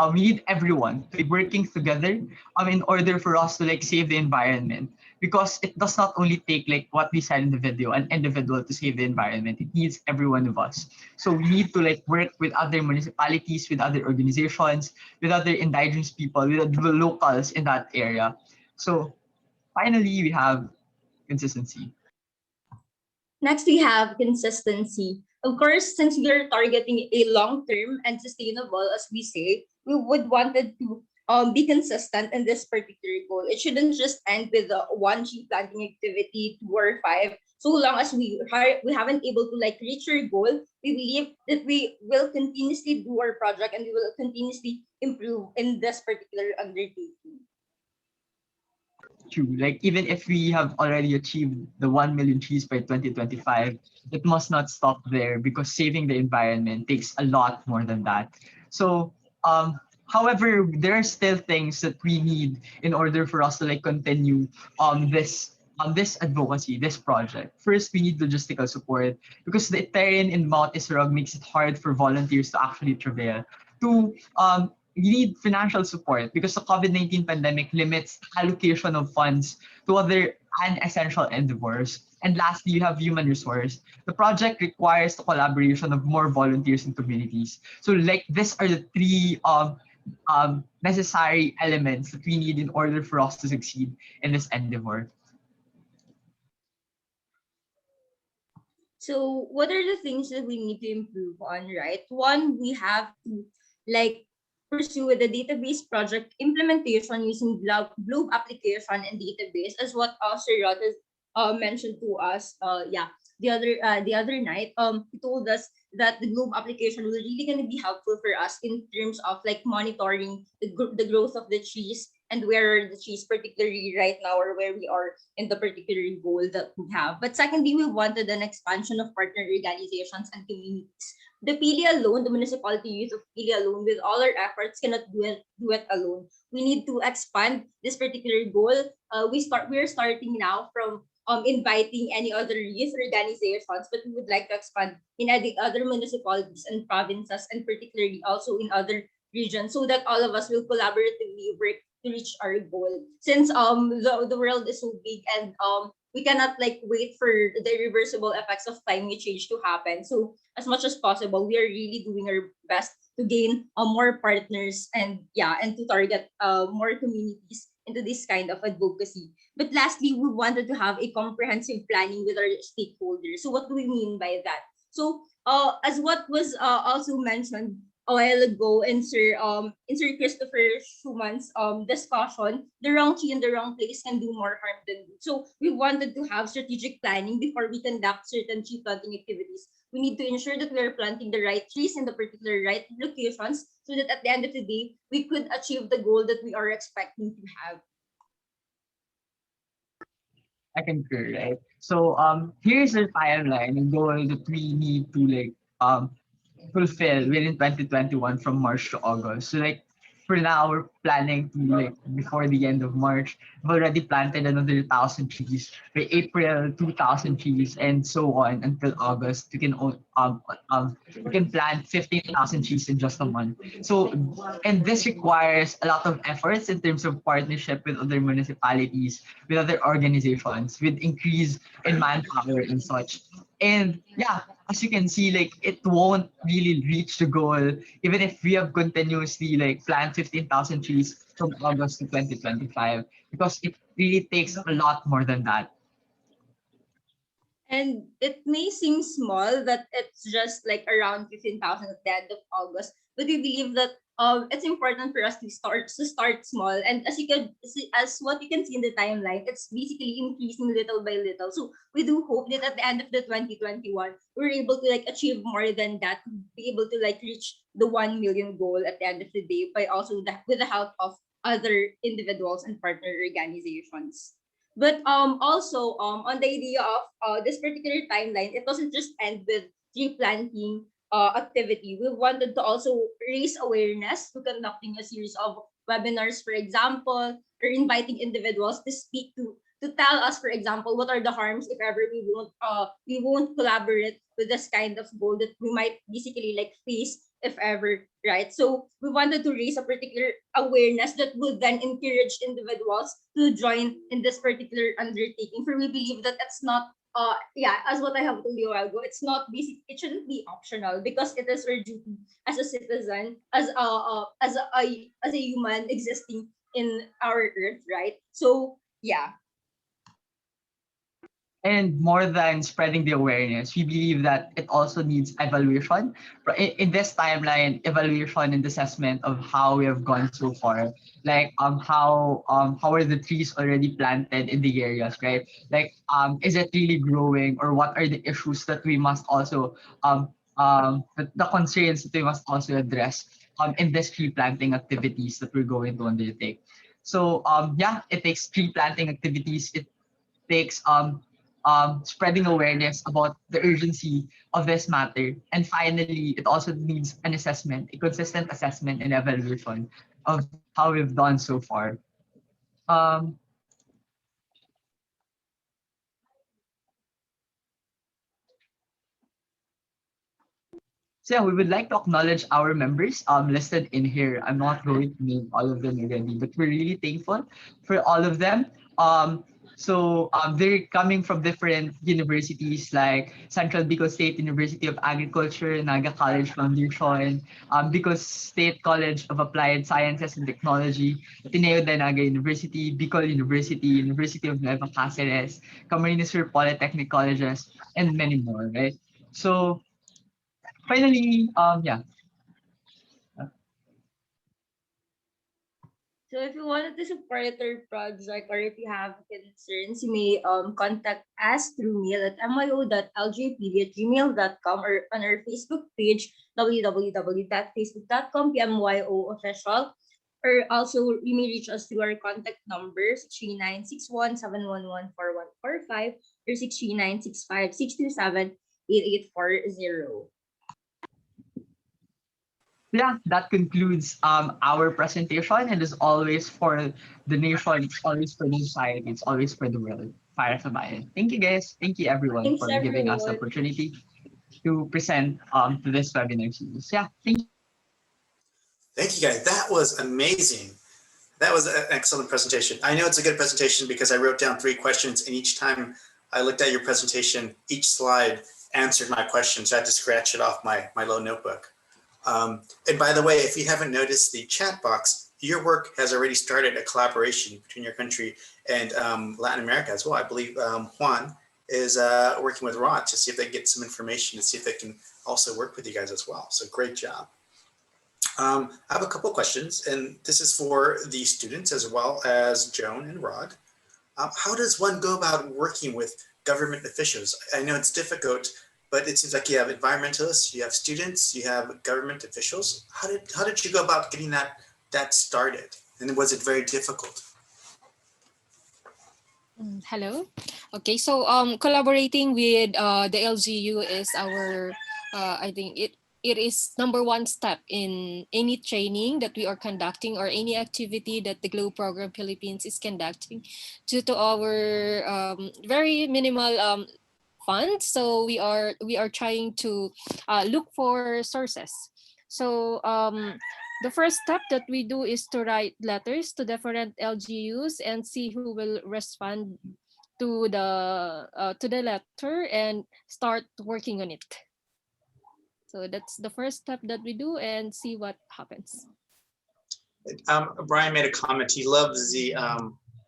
everyone to be working together in order for us to save the environment. Because it does not only take what we said in the video, an individual to save the environment. It needs every one of us. So we need to work with other municipalities, with other organizations, with other indigenous people, with the locals in that area. So finally, we have consistency. Next, we have consistency. Of course, since we are targeting a long-term and sustainable, as we say, we would wanted to be consistent in this particular goal. It shouldn't just end with one tree planting activity, 2 or 5. So long as we haven't able to reach our goal, we believe that we will continuously do our project and we will continuously improve in this particular undertaking. True. Even if we have already achieved the 1 million trees by 2025, it must not stop there because saving the environment takes a lot more than that. So, however, there are still things that we need in order for us to continue this advocacy, this project. First, we need logistical support because the terrain in Mount Isarog makes it hard for volunteers to actually travail. 2, we need financial support because the COVID-19 pandemic limits allocation of funds to other unessential endeavors. And lastly, you have human resource. The project requires the collaboration of more volunteers and communities. So these are the 3 necessary elements that we need in order for us to succeed in this endeavor. So what are the things that we need to improve on, right? 1, we have to pursue the database project implementation using Globe application and database, as what Sir Rod has mentioned to us. The other night. He told us that the Globe application was really going to be helpful for us in terms of monitoring the growth of the trees and where are the trees particularly right now or where we are in the particular goal that we have. But secondly, we wanted an expansion of partner organizations and communities. The Pili alone, the municipality youth of Pili alone, with all our efforts, cannot do it alone. We need to expand this particular goal. We're starting now from inviting any other youth organizations, but we would like to expand in other municipalities and provinces, and particularly also in other regions, so that all of us will collaboratively work to reach our goal. Since the world is so big and we cannot wait for the irreversible effects of climate change to happen. So as much as possible, we are really doing our best to gain more partners and to target more communities into this kind of advocacy. But lastly, we wanted to have a comprehensive planning with our stakeholders. So what do we mean by that? So as what was also mentioned a while ago in Sir Christopher Schumann's discussion, the wrong tree in the wrong place can do more harm than good. So we wanted to have strategic planning before we conduct certain tree planting activities. We need to ensure that we are planting the right trees in the particular right locations so that at the end of the day, we could achieve the goal that we are expecting to have. I concur, right? So here's the timeline and goal that we need to like fulfill within 2021 from March to August. So like for now we're planning to like before the end of March, we've already planted another 1,000 trees. By April 2,000 trees and so on until August. You can plant 15,000 trees in just a month. So and this requires a lot of efforts in terms of partnership with other municipalities, with other organizations, with increase in manpower and such. And yeah, as you can see, like it won't really reach the goal even if we have continuously like plant 15,000 trees from August to 2025 because it really takes a lot more than that. And it may seem small that it's just like around 15,000 at the end of August, but we believe that it's important for us to start small. And as you can see, as what you can see in the timeline, it's basically increasing little by little. So we do hope that at the end of the 2021, we're able to like achieve more than that, be able to like reach the 1 million goal at the end of the day by also with the help of other individuals and partner organizations. But also on the idea of this particular timeline, it doesn't just end with tree planting activity. We wanted to also raise awareness to conducting a series of webinars, for example, or inviting individuals to speak to tell us, for example, what are the harms if ever we won't collaborate with this kind of goal that we might basically like face if ever, right? So we wanted to raise a particular awareness that would then encourage individuals to join in this particular undertaking. For we believe that it's not as what I have told you a while ago, it's not basic, it shouldn't be optional because it is our duty as a citizen, as a human existing in our earth, right? So yeah. And more than spreading the awareness, we believe that it also needs evaluation. In this timeline, evaluation and assessment of how we have gone so far. Like how are the trees already planted in the areas, right? Like is it really growing, or what are the issues that we must also the concerns that we must also address in this tree planting activities that we're going to undertake. So yeah, it takes tree planting activities. It takes spreading awareness about the urgency of this matter. And finally, it also needs an assessment, a consistent assessment and evaluation of how we've done so far. So yeah, we would like to acknowledge our members listed in here. I'm not going to name all of them already, but we're really thankful for all of them. They're coming from different universities like Central Bicol State University of Agriculture, Naga College Foundation, Bicol State College of Applied Sciences and Technology, Ateneo de Naga University, Bicol University, University of Nueva Cáceres, Camarines Sur Polytechnic Colleges, and many more, right? So finally, yeah. So if you wanted to support our project or if you have concerns, you may contact us through mail at myo.ljpd@gmail.com or on our Facebook page, www.facebook.com PMYO official. Or also you may reach us through our contact numbers 3961-711-4145 or 639-65627-8840. Yeah, that concludes our presentation. And as always, for the nation, it's always for the society, it's always for the world. Para sa bayan. Thank you, guys. Thank you, everyone, Thanks, for giving us the everyone. opportunity to present to this webinar series. Yeah, thank you. Thank you, guys. That was amazing. That was an excellent presentation. I know it's a good presentation because I wrote down 3 questions, and each time I looked at your presentation, each slide answered my question, so I had to scratch it off my little notebook. And by the way, if you haven't noticed the chat box, your work has already started a collaboration between your country and Latin America as well. I believe Juan is working with Rod to see if they can get some information and see if they can also work with you guys as well. So great job. I have a couple questions, and this is for the students as well as Joan and Rod. How does one go about working with government officials? I know it's difficult, but it seems like you have environmentalists, you have students, you have government officials. How did you go about getting that started? And was it very difficult? Hello. Okay, so collaborating with the LGU is our, I think it is number one step in any training that we are conducting or any activity that the GLOBE Program Philippines is conducting due to our very minimal funds. So we are trying to look for sources. So the first step that we do is to write letters to different LGUs and see who will respond to the letter and start working on it. So that's the first step that we do and see what happens. Brian made a comment. He loves the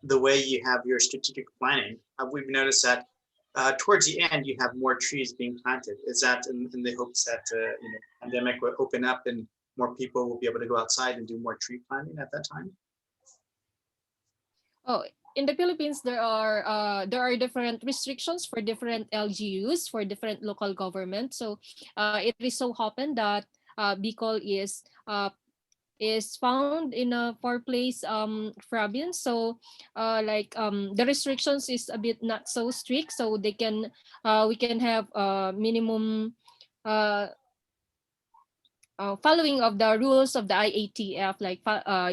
way you have your strategic planning. We've noticed that towards the end, you have more trees being planted. Is that in the hopes that pandemic will open up and more people will be able to go outside and do more tree planting at that time? Oh, in the Philippines, there are different restrictions for different LGUs, for different local governments. So it is so happened that Bicol is found in a far place province. So the restrictions is a bit not so strict. So they can we can have minimum following of the rules of the IATF, like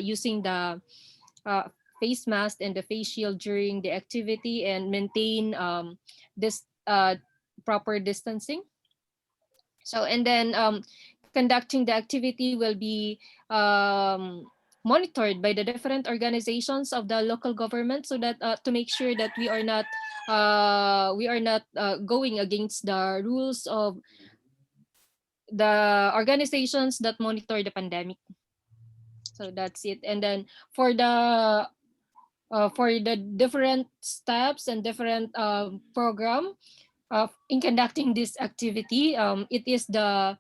using the face mask and the face shield during the activity and maintain this proper distancing. So and then conducting the activity will be monitored by the different organizations of the local government, so that to make sure that we are not going against the rules of the organizations that monitor the pandemic. So that's it. And then for the different steps and different program in conducting this activity, it is the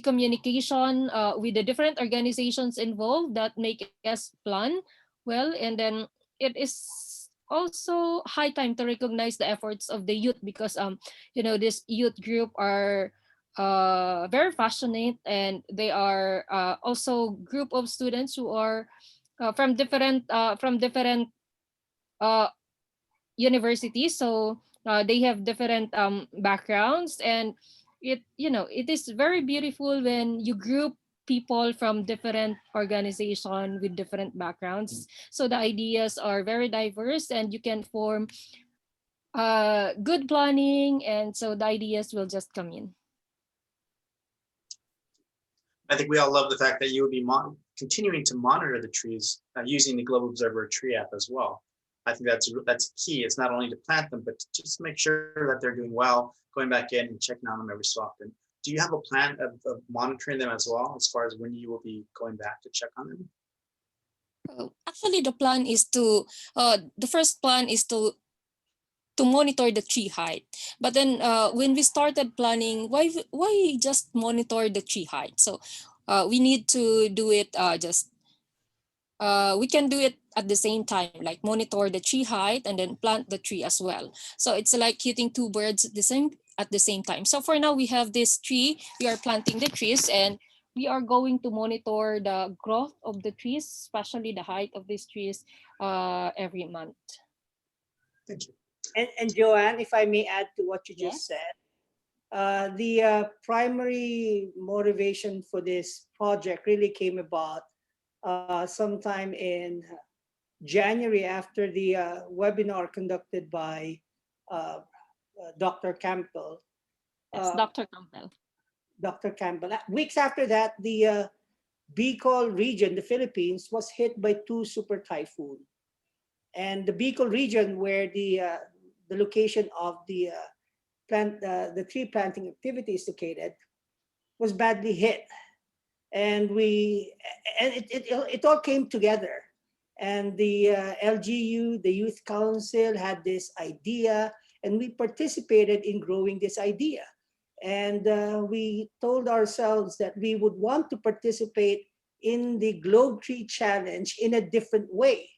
communication with the different organizations involved that make us plan well. And then it is also high time to recognize the efforts of the youth, because this youth group are very passionate, and they are also group of students who are from different universities. So they have different backgrounds, and it is very beautiful when you group people from different organization with different backgrounds. So the ideas are very diverse, and you can form good planning, and so the ideas will just come in. I think we all love the fact that you would be continuing to monitor the trees using the Global Observer Tree app as well. I think that's key. It's not only to plant them, but to just make sure that they're doing well, going back in and checking on them every so often. Do you have a plan of monitoring them as well, as far as when you will be going back to check on them? Actually, the plan is to the first plan is to monitor the tree height. But then when we started planning, why just monitor the tree height? So we need to do it we can do it at the same time, like monitor the tree height and then plant the tree as well. So it's like hitting two birds at the same time. So for now, we have this tree, we are planting the trees, and we are going to monitor the growth of the trees, especially the height of these trees every month. Thank you. And Joanne, if I may add to what you just said, the primary motivation for this project really came about sometime in January, after the webinar conducted by Dr. Campbell. Yes, Dr. Campbell. Dr. Campbell. Weeks after that, the Bicol region, the Philippines, was hit by 2 super typhoons. And the Bicol region, where the location of the tree planting activity is located, was badly hit. And it all came together. And the LGU, the Youth Council, had this idea, and we participated in growing this idea. And we told ourselves that we would want to participate in the Globe Tree Challenge in a different way.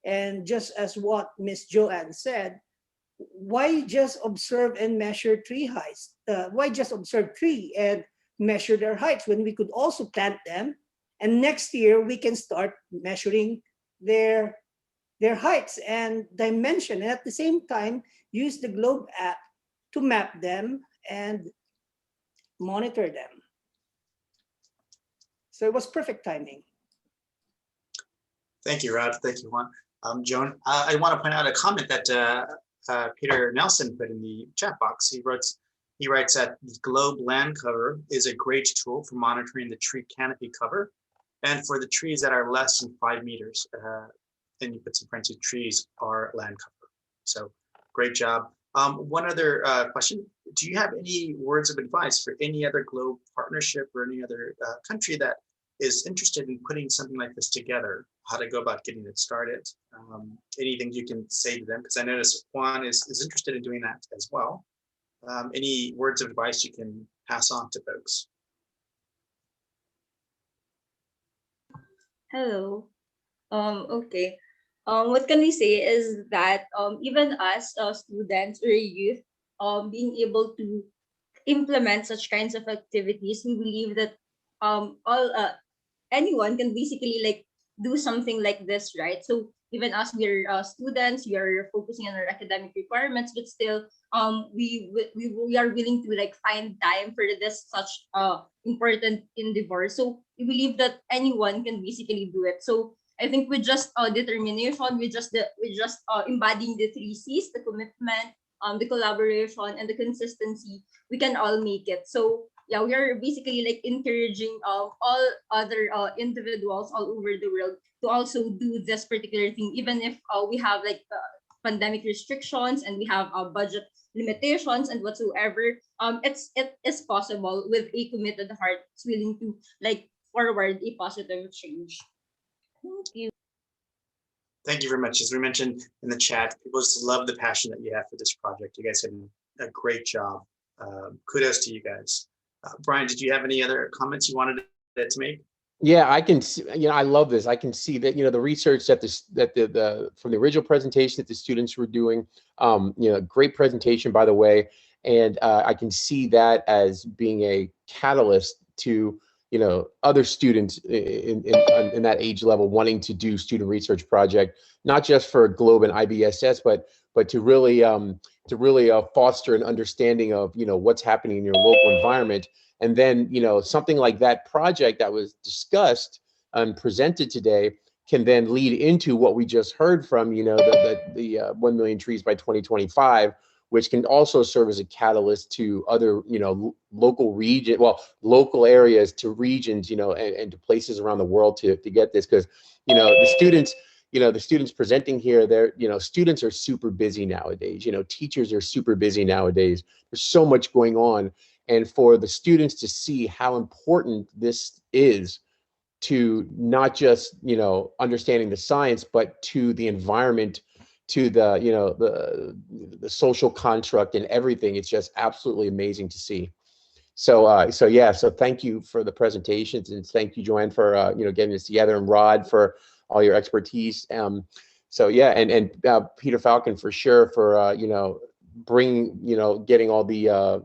And just as what Miss Joanne said, why just observe and measure tree heights? Why just observe tree and measure their heights when we could also plant them? And next year we can start measuring their heights and dimension, and at the same time use the Globe app to map them and monitor them. So it was perfect timing. Thank you, Rod. Thank you, Juan. Joan, I want to point out a comment that Peter Nelson put in the chat box. He writes that the Globe land cover is a great tool for monitoring the tree canopy cover and for the trees that are less than 5 meters. And you put some parentheses, trees are land cover. So great job. One other question. Do you have any words of advice for any other Globe partnership or any other country that is interested in putting something like this together, how to go about getting it started? Anything you can say to them? Because I notice Juan is interested in doing that as well. Any words of advice you can pass on to folks? Hello. Okay. What can we say is that even us students or youth, being able to implement such kinds of activities, we believe that all anyone can basically like do something like this, right? So even us, we're students, we are focusing on our academic requirements, but still we are willing to like find time for this such important endeavor. So we believe that anyone can basically do it. So I think with just determination, with just embodying the 3 C's, the commitment, the collaboration, and the consistency, we can all make it. So yeah, we are basically like encouraging all other individuals all over the world to also do this particular thing, even if we have like pandemic restrictions and we have budget limitations and whatsoever. It is possible with a committed heart that's willing to like forward a positive change. Thank you. Thank you very much. As we mentioned in the chat, people just love the passion that you have for this project. You guys have done a great job. Kudos to you guys. Brian, did you have any other comments you wanted to make? Yeah, I can see, I love this. I can see that, the research that the from the original presentation that the students were doing, great presentation, by the way. And I can see that as being a catalyst to, other students in that age level wanting to do student research project, not just for Globe and IBSS, but to really foster an understanding of, what's happening in your local environment. And then, something like that project that was discussed and presented today can then lead into what we just heard from, the 1 million trees by 2025, which can also serve as a catalyst to other, local areas to regions, and to places around the world to get this. Because, the students presenting here, students are super busy nowadays. Teachers are super busy nowadays. There's so much going on. And for the students to see how important this is to not just, understanding the science, but to the environment, to the, the social construct and everything, it's just absolutely amazing to see. So, so thank you for the presentations, and thank you, Joanne, for, getting this together, and Rod for all your expertise. So yeah, and Peter Falcon for sure for, bringing, getting all the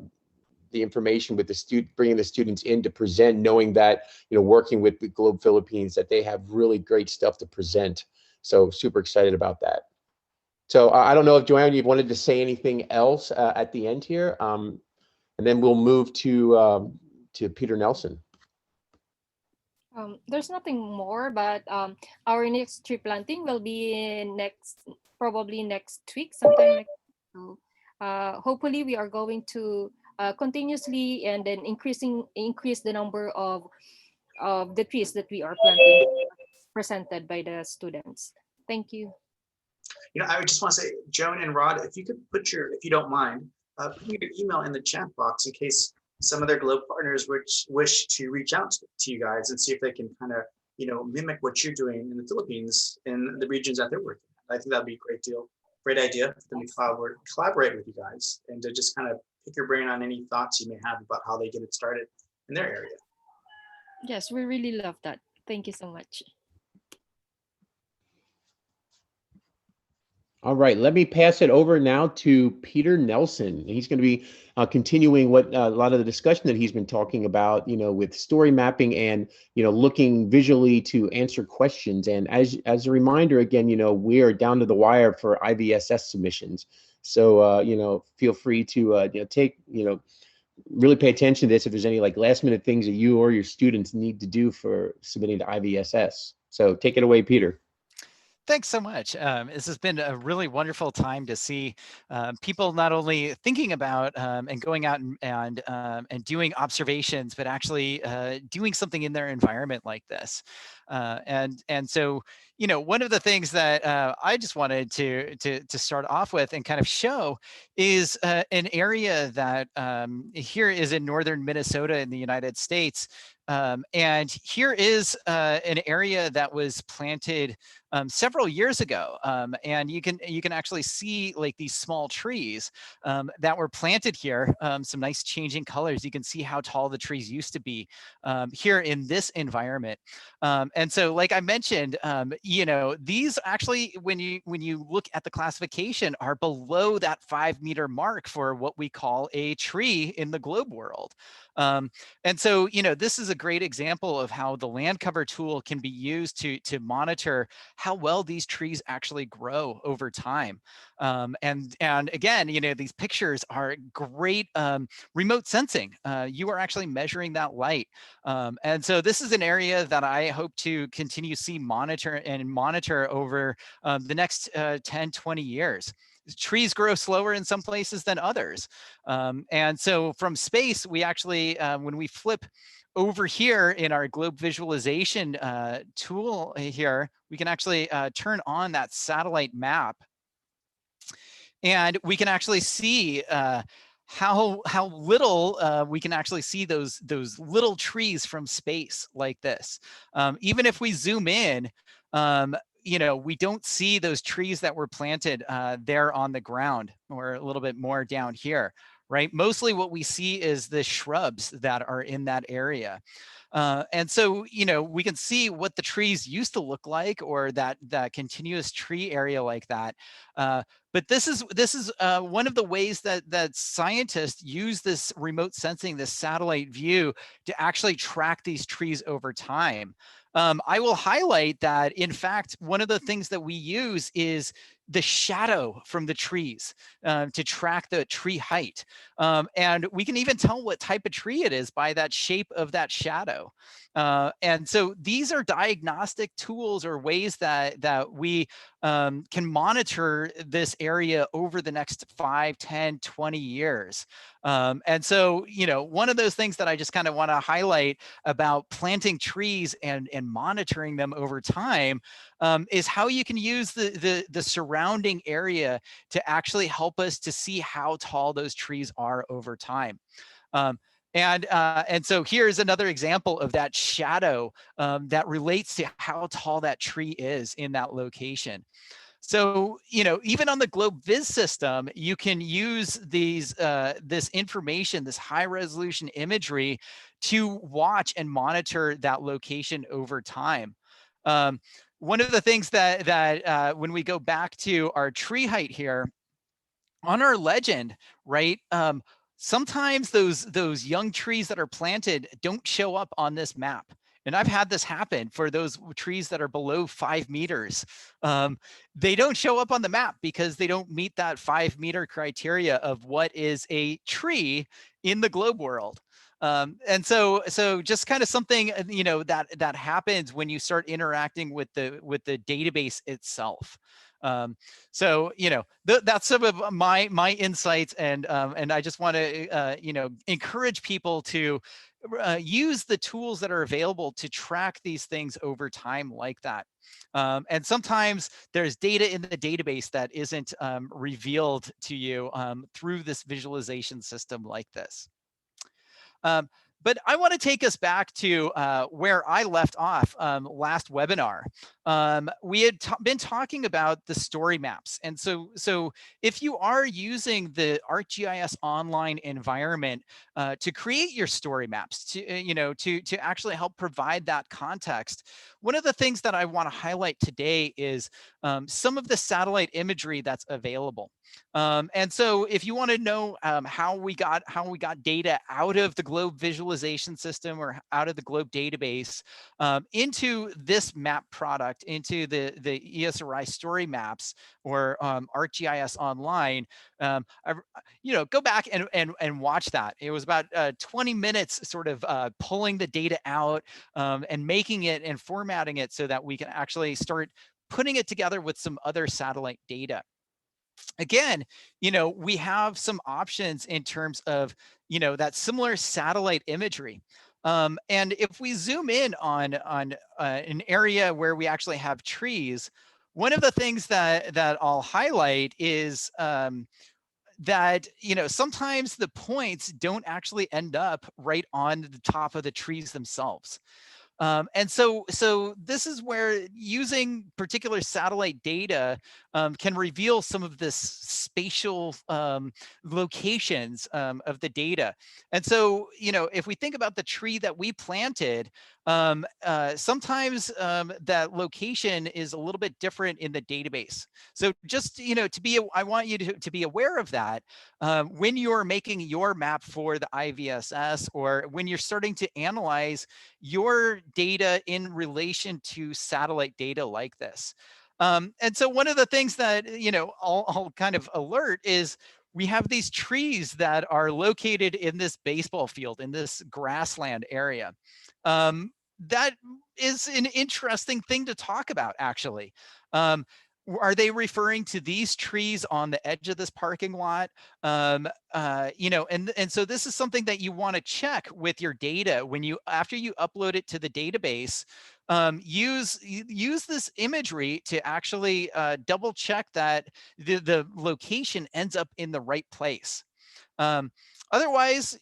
information with bringing the students in to present, knowing that, working with the Globe Philippines, that they have really great stuff to present. So super excited about that. So I don't know if Joanne, you wanted to say anything else at the end here, and then we'll move to Peter Nelson. There's nothing more, but our next tree planting will be probably next week, sometime next week. So hopefully we are going to continuously and then increase the number of the trees that we are planting presented by the students. Thank you. I would just want to say, Joan and Rod, if you could put if you don't mind, put your email in the chat box in case some other Globe partners wish to reach out to you guys and see if they can kind of, mimic what you're doing in the Philippines in the regions that they're working in. I think that'd be a great idea for them to collaborate with you guys and to just kind of pick your brain on any thoughts you may have about how they get it started in their area. Yes, we really love that. Thank you so much. All right, let me pass it over now to Peter Nelson. He's going to be continuing what a lot of the discussion that he's been talking about, with story mapping and, looking visually to answer questions. And as a reminder, again, we are down to the wire for IVSS submissions. So, feel free to really pay attention to this if there's any last minute things that you or your students need to do for submitting to IVSS. So take it away, Peter. Thanks so much. This has been a really wonderful time to see people not only thinking about and going out and doing observations, but actually doing something in their environment like this. And so, one of the things that I just wanted to start off with and kind of show is an area that here is in northern Minnesota in the United States. And here is an area that was planted several years ago, and you can actually see these small trees that were planted here. Some nice changing colors. You can see how tall the trees used to be here in this environment. And so, like I mentioned, these actually, when you look at the classification, are below that 5-meter mark for what we call a tree in the globe world. And so, this is a great example of how the land cover tool can be used to monitor how well these trees actually grow over time. And again, these pictures are great remote sensing. You are actually measuring that light. And so this is an area that I hope to continue to see monitor over the next 10, 20 years. Trees grow slower in some places than others. And so from space, we actually, when we flip over here in our globe visualization tool here, we can actually turn on that satellite map. And we can actually see how little we can actually see those little trees from space like this. Even if we zoom in, we don't see those trees that were planted there on the ground or a little bit more down here, right? Mostly what we see is the shrubs that are in that area. And so, we can see what the trees used to look like, or that continuous tree area like that. But this is one of the ways that scientists use this remote sensing, this satellite view, to actually track these trees over time. I will highlight that, in fact, one of the things that we use is the shadow from the trees to track the tree height. And we can even tell what type of tree it is by that shape of that shadow. And so these are diagnostic tools or ways that we can monitor this area over the next 5, 10, 20 years. And so, one of those things that I just kind of want to highlight about planting trees and monitoring them over time is how you can use the surrounding area to actually help us to see how tall those trees are over time. And so here's another example of that shadow that relates to how tall that tree is in that location. So, even on the GlobeViz system, you can use this information, this high resolution imagery, to watch and monitor that location over time. One of the things that when we go back to our tree height here, on our legend, right? Sometimes those young trees that are planted don't show up on this map. And I've had this happen for those trees that are below 5 meters. They don't show up on the map because they don't meet that 5-meter criteria of what is a tree in the globe world. And so just kind of something, that happens when you start interacting with the database itself. So, that's some of my insights, and I just want to, encourage people to use the tools that are available to track these things over time like that. And sometimes there's data in the database that isn't revealed to you through this visualization system like this. But I want to take us back to where I left off last webinar. We had been talking about the story maps. And so if you are using the ArcGIS online environment to create your story maps, to actually help provide that context, one of the things that I want to highlight today is some of the satellite imagery that's available. And so if you want to know how we got data out of the globe visualization system or out of the globe database into this map product, into the ESRI story maps or ArcGIS online, go back and watch that. It was about 20 minutes sort of pulling the data out and making it and formatting it so that we can actually start putting it together with some other satellite data. Again, we have some options in terms of, that similar satellite imagery. And if we zoom in on an area where we actually have trees, one of the things that I'll highlight is that, sometimes the points don't actually end up right on the top of the trees themselves. And so this is where using particular satellite data can reveal some of this spatial locations of the data. And so, if we think about the tree that we planted, sometimes that location is a little bit different in the database. So just, I want you to be aware of that when you're making your map for the IVSS, or when you're starting to analyze your data in relation to satellite data like this. And so one of the things that, I'll kind of alert is we have these trees that are located in this baseball field, in this grassland area. That is an interesting thing to talk about, actually. Are they referring to these trees on the edge of this parking lot? And so this is something that you want to check with your data after you upload it to the database. Use this imagery to actually double check that the location ends up in the right place. Otherwise,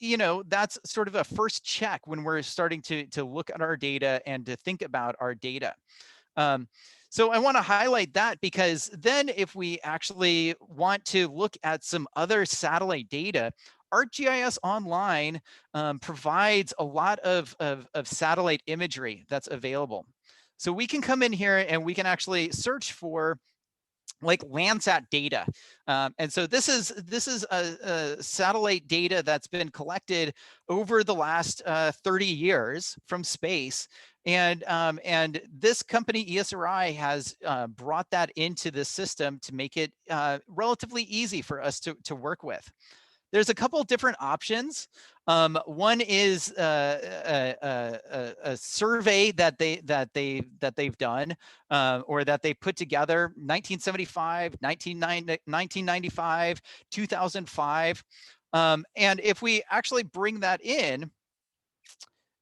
that's sort of a first check when we're starting to look at our data and to think about our data. So I want to highlight that, because then if we actually want to look at some other satellite data, ArcGIS Online provides a lot of satellite imagery that's available. So we can come in here and we can actually search for like Landsat data. And so this is a satellite data that's been collected over the last 30 years from space. And this company, ESRI, has brought that into the system to make it relatively easy for us to work with. There's a couple different options. One is a survey that they've done or that they put together, 1975, 1995, 2005. And if we actually bring that in,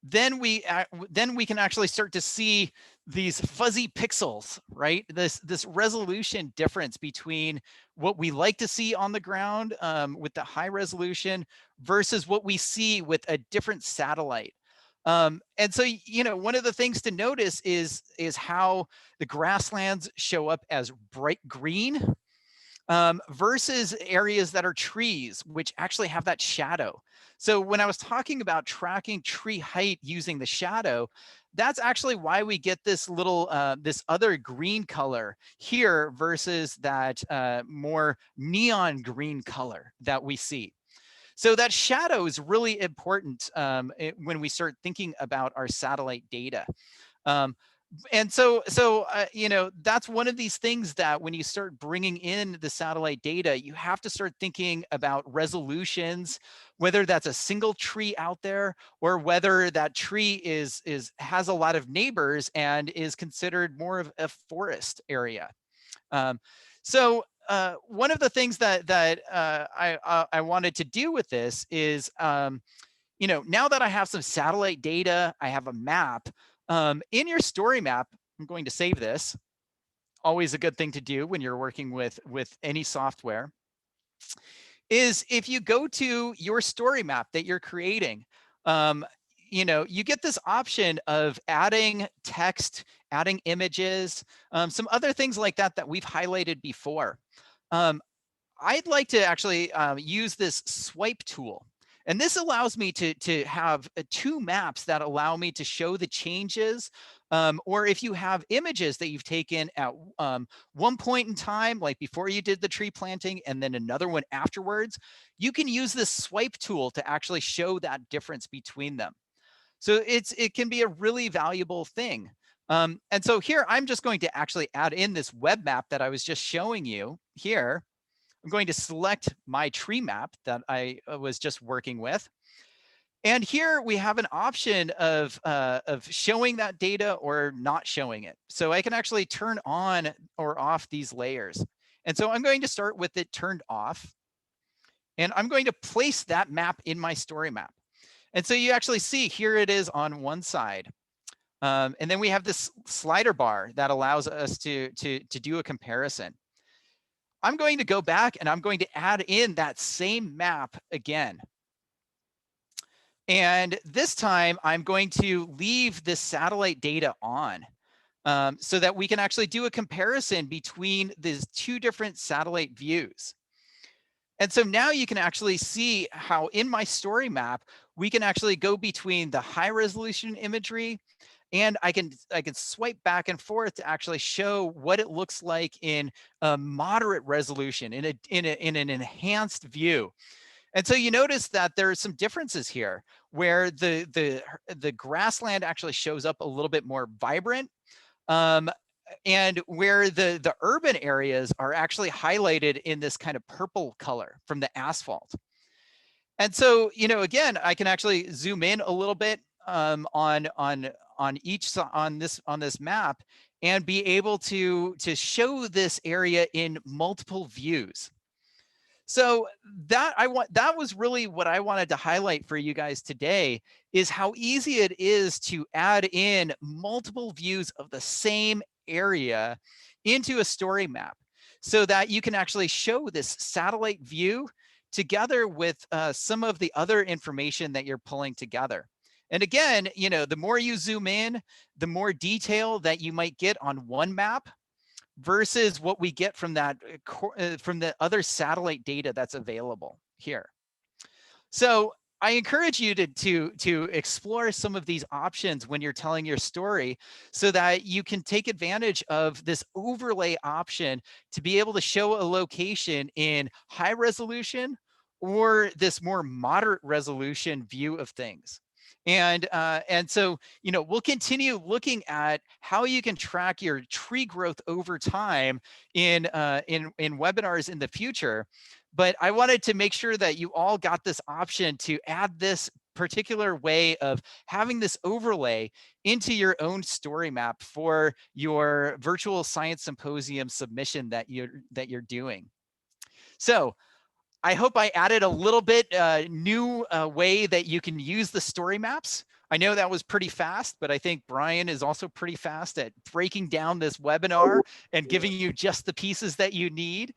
then we can actually start to see these fuzzy pixels, right? This resolution difference between what we like to see on the ground with the high resolution versus what we see with a different satellite. And so, one of the things to notice is how the grasslands show up as bright green versus areas that are trees, which actually have that shadow. So when I was talking about tracking tree height using the shadow, that's actually why we get this little, this other green color here versus that more neon green color that we see. So that shadow is really important when we start thinking about our satellite data. And so that's one of these things that when you start bringing in the satellite data, you have to start thinking about resolutions, whether that's a single tree out there or whether that tree has a lot of neighbors and is considered more of a forest area. So one of the things that I wanted to do with this is, now that I have some satellite data, I have a map. In your story map, I'm going to save this. Always a good thing to do when you're working with any software. Is if you go to your story map that you're creating, you know, you get this option of adding text, adding images, some other things like that that we've highlighted before. I'd like to actually use this swipe tool. And this allows me to have two maps that allow me to show the changes. Or if you have images that you've taken at one point in time, like before you did the tree planting, and then another one afterwards, you can use this swipe tool to actually show that difference between them. So it can be a really valuable thing. And so here, I'm just going to actually add in this web map that I was just showing you here. I'm going to select my tree map that I was just working with. And here we have an option of showing that data or not showing it. So I can actually turn on or off these layers. And so I'm going to start with it turned off. And I'm going to place that map in my story map. And so you actually see here it is on one side. And then we have this slider bar that allows us to do a comparison. I'm going to go back and I'm going to add in that same map again. And this time I'm going to leave this satellite data on so that we can actually do a comparison between these two different satellite views. And so now you can actually see how in my story map, we can actually go between the high resolution imagery, and I can swipe back and forth to actually show what it looks like in a moderate resolution, in an enhanced view. And so you notice that there are some differences here where the grassland actually shows up a little bit more vibrant, and where the urban areas are actually highlighted in this kind of purple color from the asphalt. And so, you know, again, I can actually zoom in a little bit on this map and be able to show this area in multiple views. So that was really what I wanted to highlight for you guys today, is how easy it is to add in multiple views of the same area into a story map so that you can actually show this satellite view together with some of the other information that you're pulling together. And again, you know, the more you zoom in, the more detail that you might get on one map versus what we get from that from the other satellite data that's available here. So I encourage you to explore some of these options when you're telling your story so that you can take advantage of this overlay option to be able to show a location in high resolution or this more moderate resolution view of things. And so, you know, we'll continue looking at how you can track your tree growth over time in webinars in the future. But I wanted to make sure that you all got this option to add this particular way of having this overlay into your own story map for your virtual science symposium submission that you're doing. So I hope I added a little bit new way that you can use the story maps. I know that was pretty fast, but I think Brian is also pretty fast at breaking down this webinar and giving you just the pieces that you need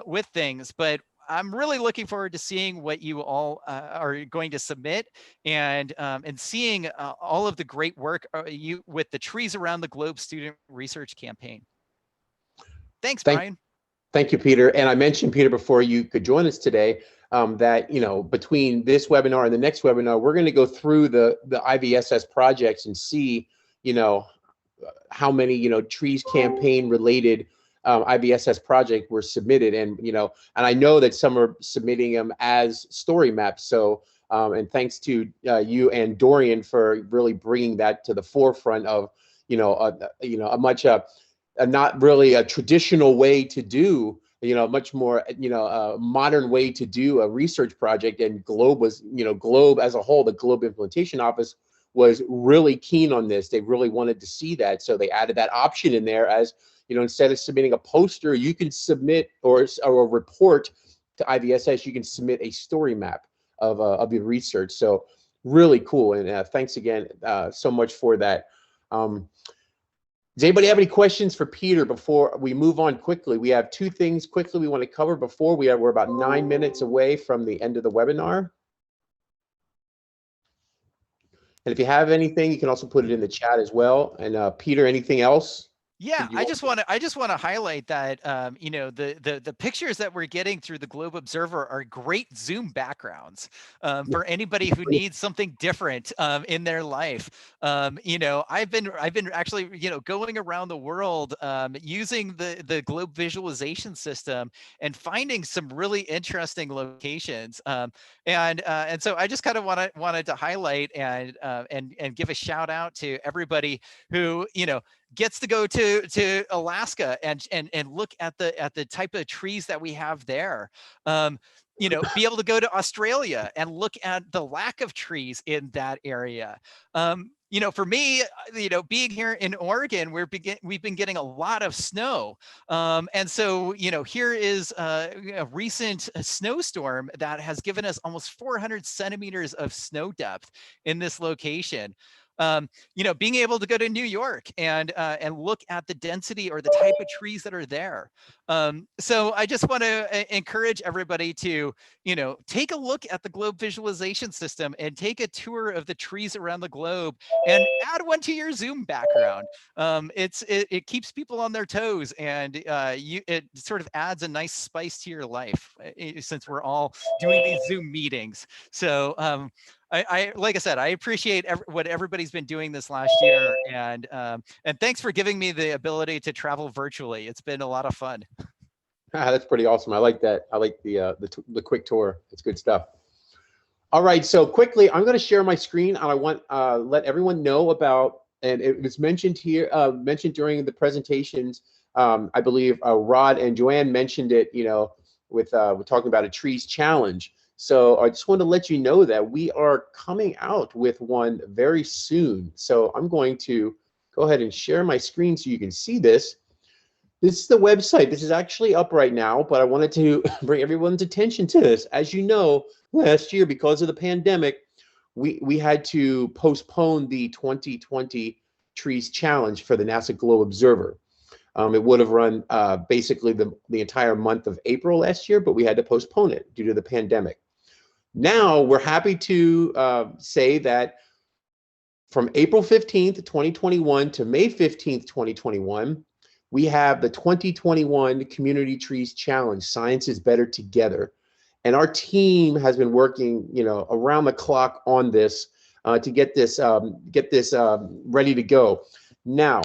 with things. But I'm really looking forward to seeing what you all are going to submit and seeing all of the great work you with the Trees Around the Globe Student Research Campaign. Thanks, Brian. Thank you, Peter. And I mentioned, Peter, before you could join us today, that, you know, between this webinar and the next webinar, we're going to go through the IVSS projects and see, you know, how many, you know, trees campaign related IVSS project were submitted. And, you know, and I know that some are submitting them as story maps. So, and thanks to you and Dorian for really bringing that to the forefront of, you know, a much not really a traditional way to do, you know, much more, you know, a modern way to do a research project. And Globe was, you know, Globe as a whole, the Globe Implementation Office was really keen on this. They really wanted to see that. So they added that option in there as, you know, instead of submitting a poster, you can submit or a report to IVSS, you can submit a story map of your research. So really cool. And thanks again so much for that. Does anybody have any questions for Peter before we move on quickly? We have two things quickly we want to cover before we're about 9 minutes away from the end of the webinar. And if you have anything, you can also put it in the chat as well. And Peter, anything else? Yeah, I just want to highlight that you know, the pictures that we're getting through the Globe Observer are great Zoom backgrounds for anybody who needs something different in their life. You know, I've been actually, you know, going around the world using the Globe visualization system and finding some really interesting locations. And so I just kind of wanted to highlight and give a shout out to everybody who, you know, gets to go to Alaska and look at the type of trees that we have there. You know, be able to go to Australia and look at the lack of trees in that area. You know, for me, you know, being here in Oregon, we've been getting a lot of snow. And so, you know, here is a recent snowstorm that has given us almost 400 centimeters of snow depth in this location. You know, being able to go to New York and look at the density or the type of trees that are there. So I just want to encourage everybody to, you know, take a look at the Globe visualization system and take a tour of the trees around the globe and add one to your Zoom background. It keeps people on their toes, and it sort of adds a nice spice to your life since we're all doing these Zoom meetings. So I like I said, I appreciate what everybody's been doing this last year, and thanks for giving me the ability to travel virtually. It's been a lot of fun. That's pretty awesome. I like that. I like the quick tour. It's good stuff. All right, so quickly, I'm going to share my screen, and I want let everyone know about. And it was mentioned here, mentioned during the presentations. I believe Rod and Joanne mentioned it. You know, with we're talking about a trees challenge. So I just want to let you know that we are coming out with one very soon. So I'm going to go ahead and share my screen so you can see this. This is the website. This is actually up right now, but I wanted to bring everyone's attention to this. As you know, last year, because of the pandemic, we had to postpone the 2020 Trees Challenge for the NASA Globe Observer. It would have run basically the entire month of April last year, but we had to postpone it due to the pandemic. Now we're happy to say that from April 15th, 2021 to May 15th, 2021, we have the 2021 Community Trees Challenge, Science is Better Together. And our team has been working, you know, around the clock on this to get this ready to go. Now,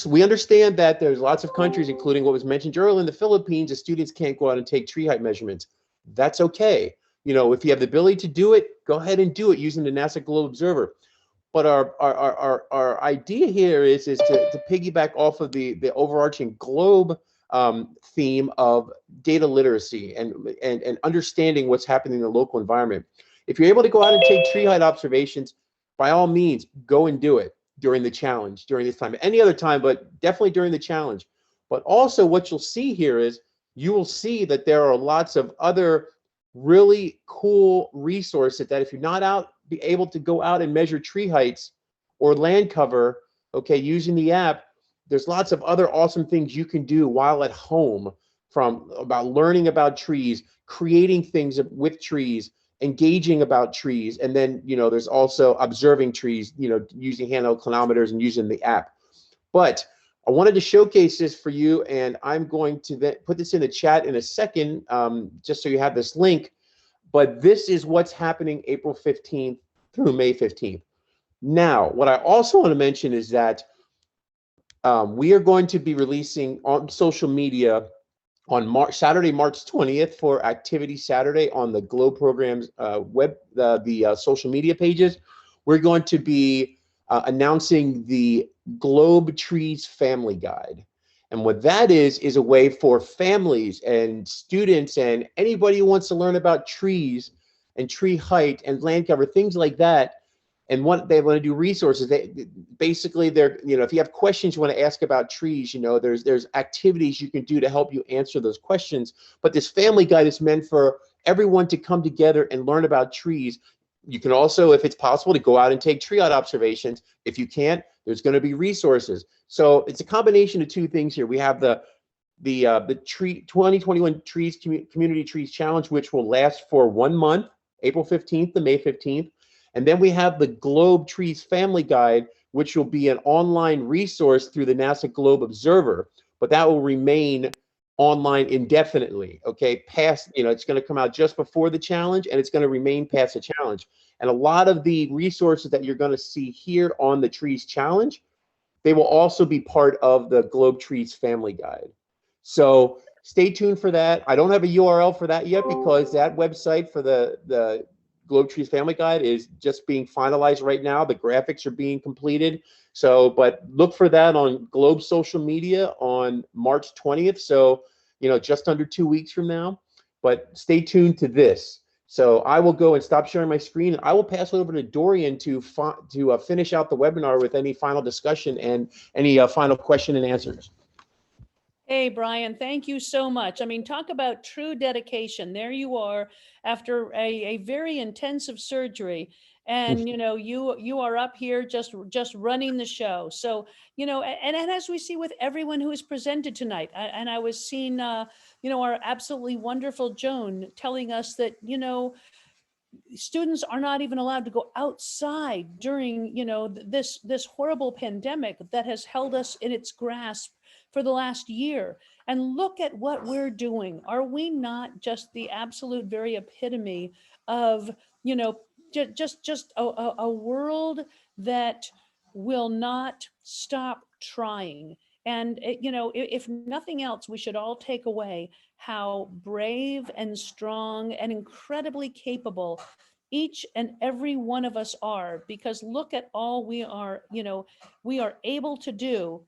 we understand that there's lots of countries, including what was mentioned earlier in the Philippines, the students can't go out and take tree height measurements. That's okay. You know, if you have the ability to do it, go ahead and do it using the NASA Globe Observer. But our idea here is to piggyback off of the overarching globe theme of data literacy and understanding what's happening in the local environment. If you're able to go out and take tree height observations, by all means, go and do it during the challenge, during this time. Any other time, but definitely during the challenge. But also what you'll see here is you will see that there are lots of other really cool resources that if you're not be able to go out and measure tree heights or land cover, okay, using the app, there's lots of other awesome things you can do while at home, from about learning about trees, creating things with trees, engaging about trees, and then, you know, there's also observing trees, you know, using handheld clinometers and using the app. But I wanted to showcase this for you, and I'm going to put this in the chat in a second, just so you have this link. But this is what's happening April 15th through May 15th. Now, what I also want to mention is that we are going to be releasing on social media on Saturday, March 20th for Activity Saturday on the Globe Program's the social media pages. We're going to be announcing the Globe Trees Family Guide. And what that is a way for families and students and anybody who wants to learn about trees and tree height and land cover, things like that, and what they want to do resources. Basically, you know, if you have questions you want to ask about trees, you know, there's activities you can do to help you answer those questions. But this family guide is meant for everyone to come together and learn about trees. You can also, if it's possible, to go out and take tree height observations. If you can't, there's going to be resources. So it's a combination of two things here. We have the 2021 Community Trees Challenge, which will last for 1 month, April 15th to May 15th. And then we have the Globe Trees Family Guide, which will be an online resource through the NASA Globe Observer, but that will remain online indefinitely, okay? Past, it's going to come out just before the challenge, and it's going to remain past the challenge. And a lot of the resources that you're going to see here on the Trees Challenge, they will also be part of the Globe Trees Family Guide. So stay tuned for that. I don't have a URL for that yet because that website for the Globe Trees Family Guide is just being finalized right now. The graphics are being completed. So, but look for that on Globe social media on March 20th. So, just under 2 weeks from now. But stay tuned to this. So I will go and stop sharing my screen, and I will pass it over to Dorian to finish out the webinar with any final discussion and any final question and answers. Hey, Brian, thank you so much. I mean, talk about true dedication. There you are after a very intensive surgery. And, you are up here just running the show. So, and as we see with everyone who is presented tonight, and I was seeing, our absolutely wonderful Joan telling us that, students are not even allowed to go outside during, this horrible pandemic that has held us in its grasp for the last year. And look at what we're doing. Are we not just the absolute very epitome of, just a world that will not stop trying? And, if nothing else, we should all take away how brave and strong and incredibly capable each and every one of us are, because look at all we are able to do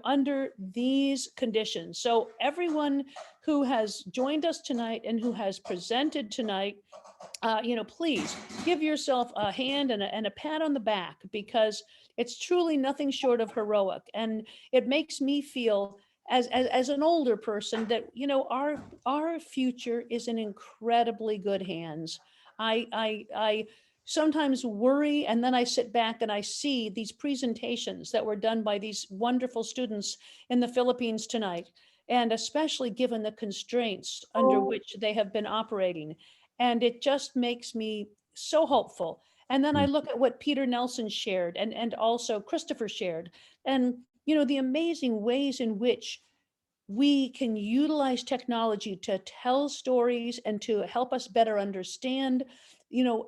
under these conditions. So everyone who has joined us tonight and who has presented tonight, please give yourself a hand and a pat on the back, because it's truly nothing short of heroic. And it makes me feel as an older person that, our future is in incredibly good hands. I sometimes worry, and then I sit back and I see these presentations that were done by these wonderful students in the Philippines tonight, and especially given the constraints under which they have been operating. And it just makes me so hopeful. And then I look at what Peter Nelson shared and also Christopher shared, and the amazing ways in which we can utilize technology to tell stories and to help us better understand,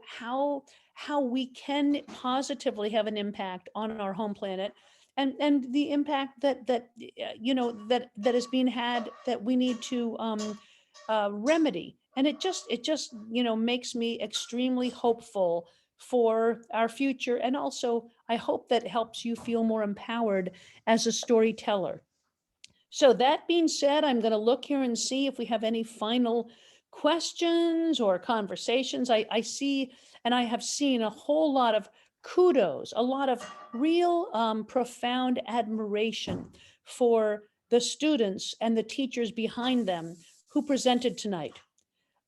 how we can positively have an impact on our home planet, and the impact that is being had that we need to remedy. And it just makes me extremely hopeful for our future. And also, I hope that helps you feel more empowered as a storyteller. So that being said, I'm going to look here and see if we have any final questions or conversations. I see, and I have seen a whole lot of kudos, a lot of real profound admiration for the students and the teachers behind them who presented tonight.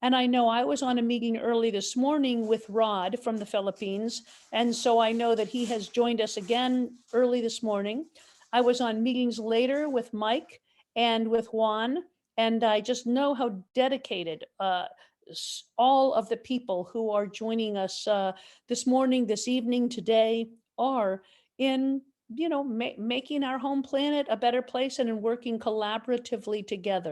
And I know I was on a meeting early this morning with Rod from the Philippines, and so I know that he has joined us again early this morning. I was on meetings later with Mike and with Juan, and I just know how dedicated all of the people who are joining us this morning, this evening, today are in making our home planet a better place and in working collaboratively together.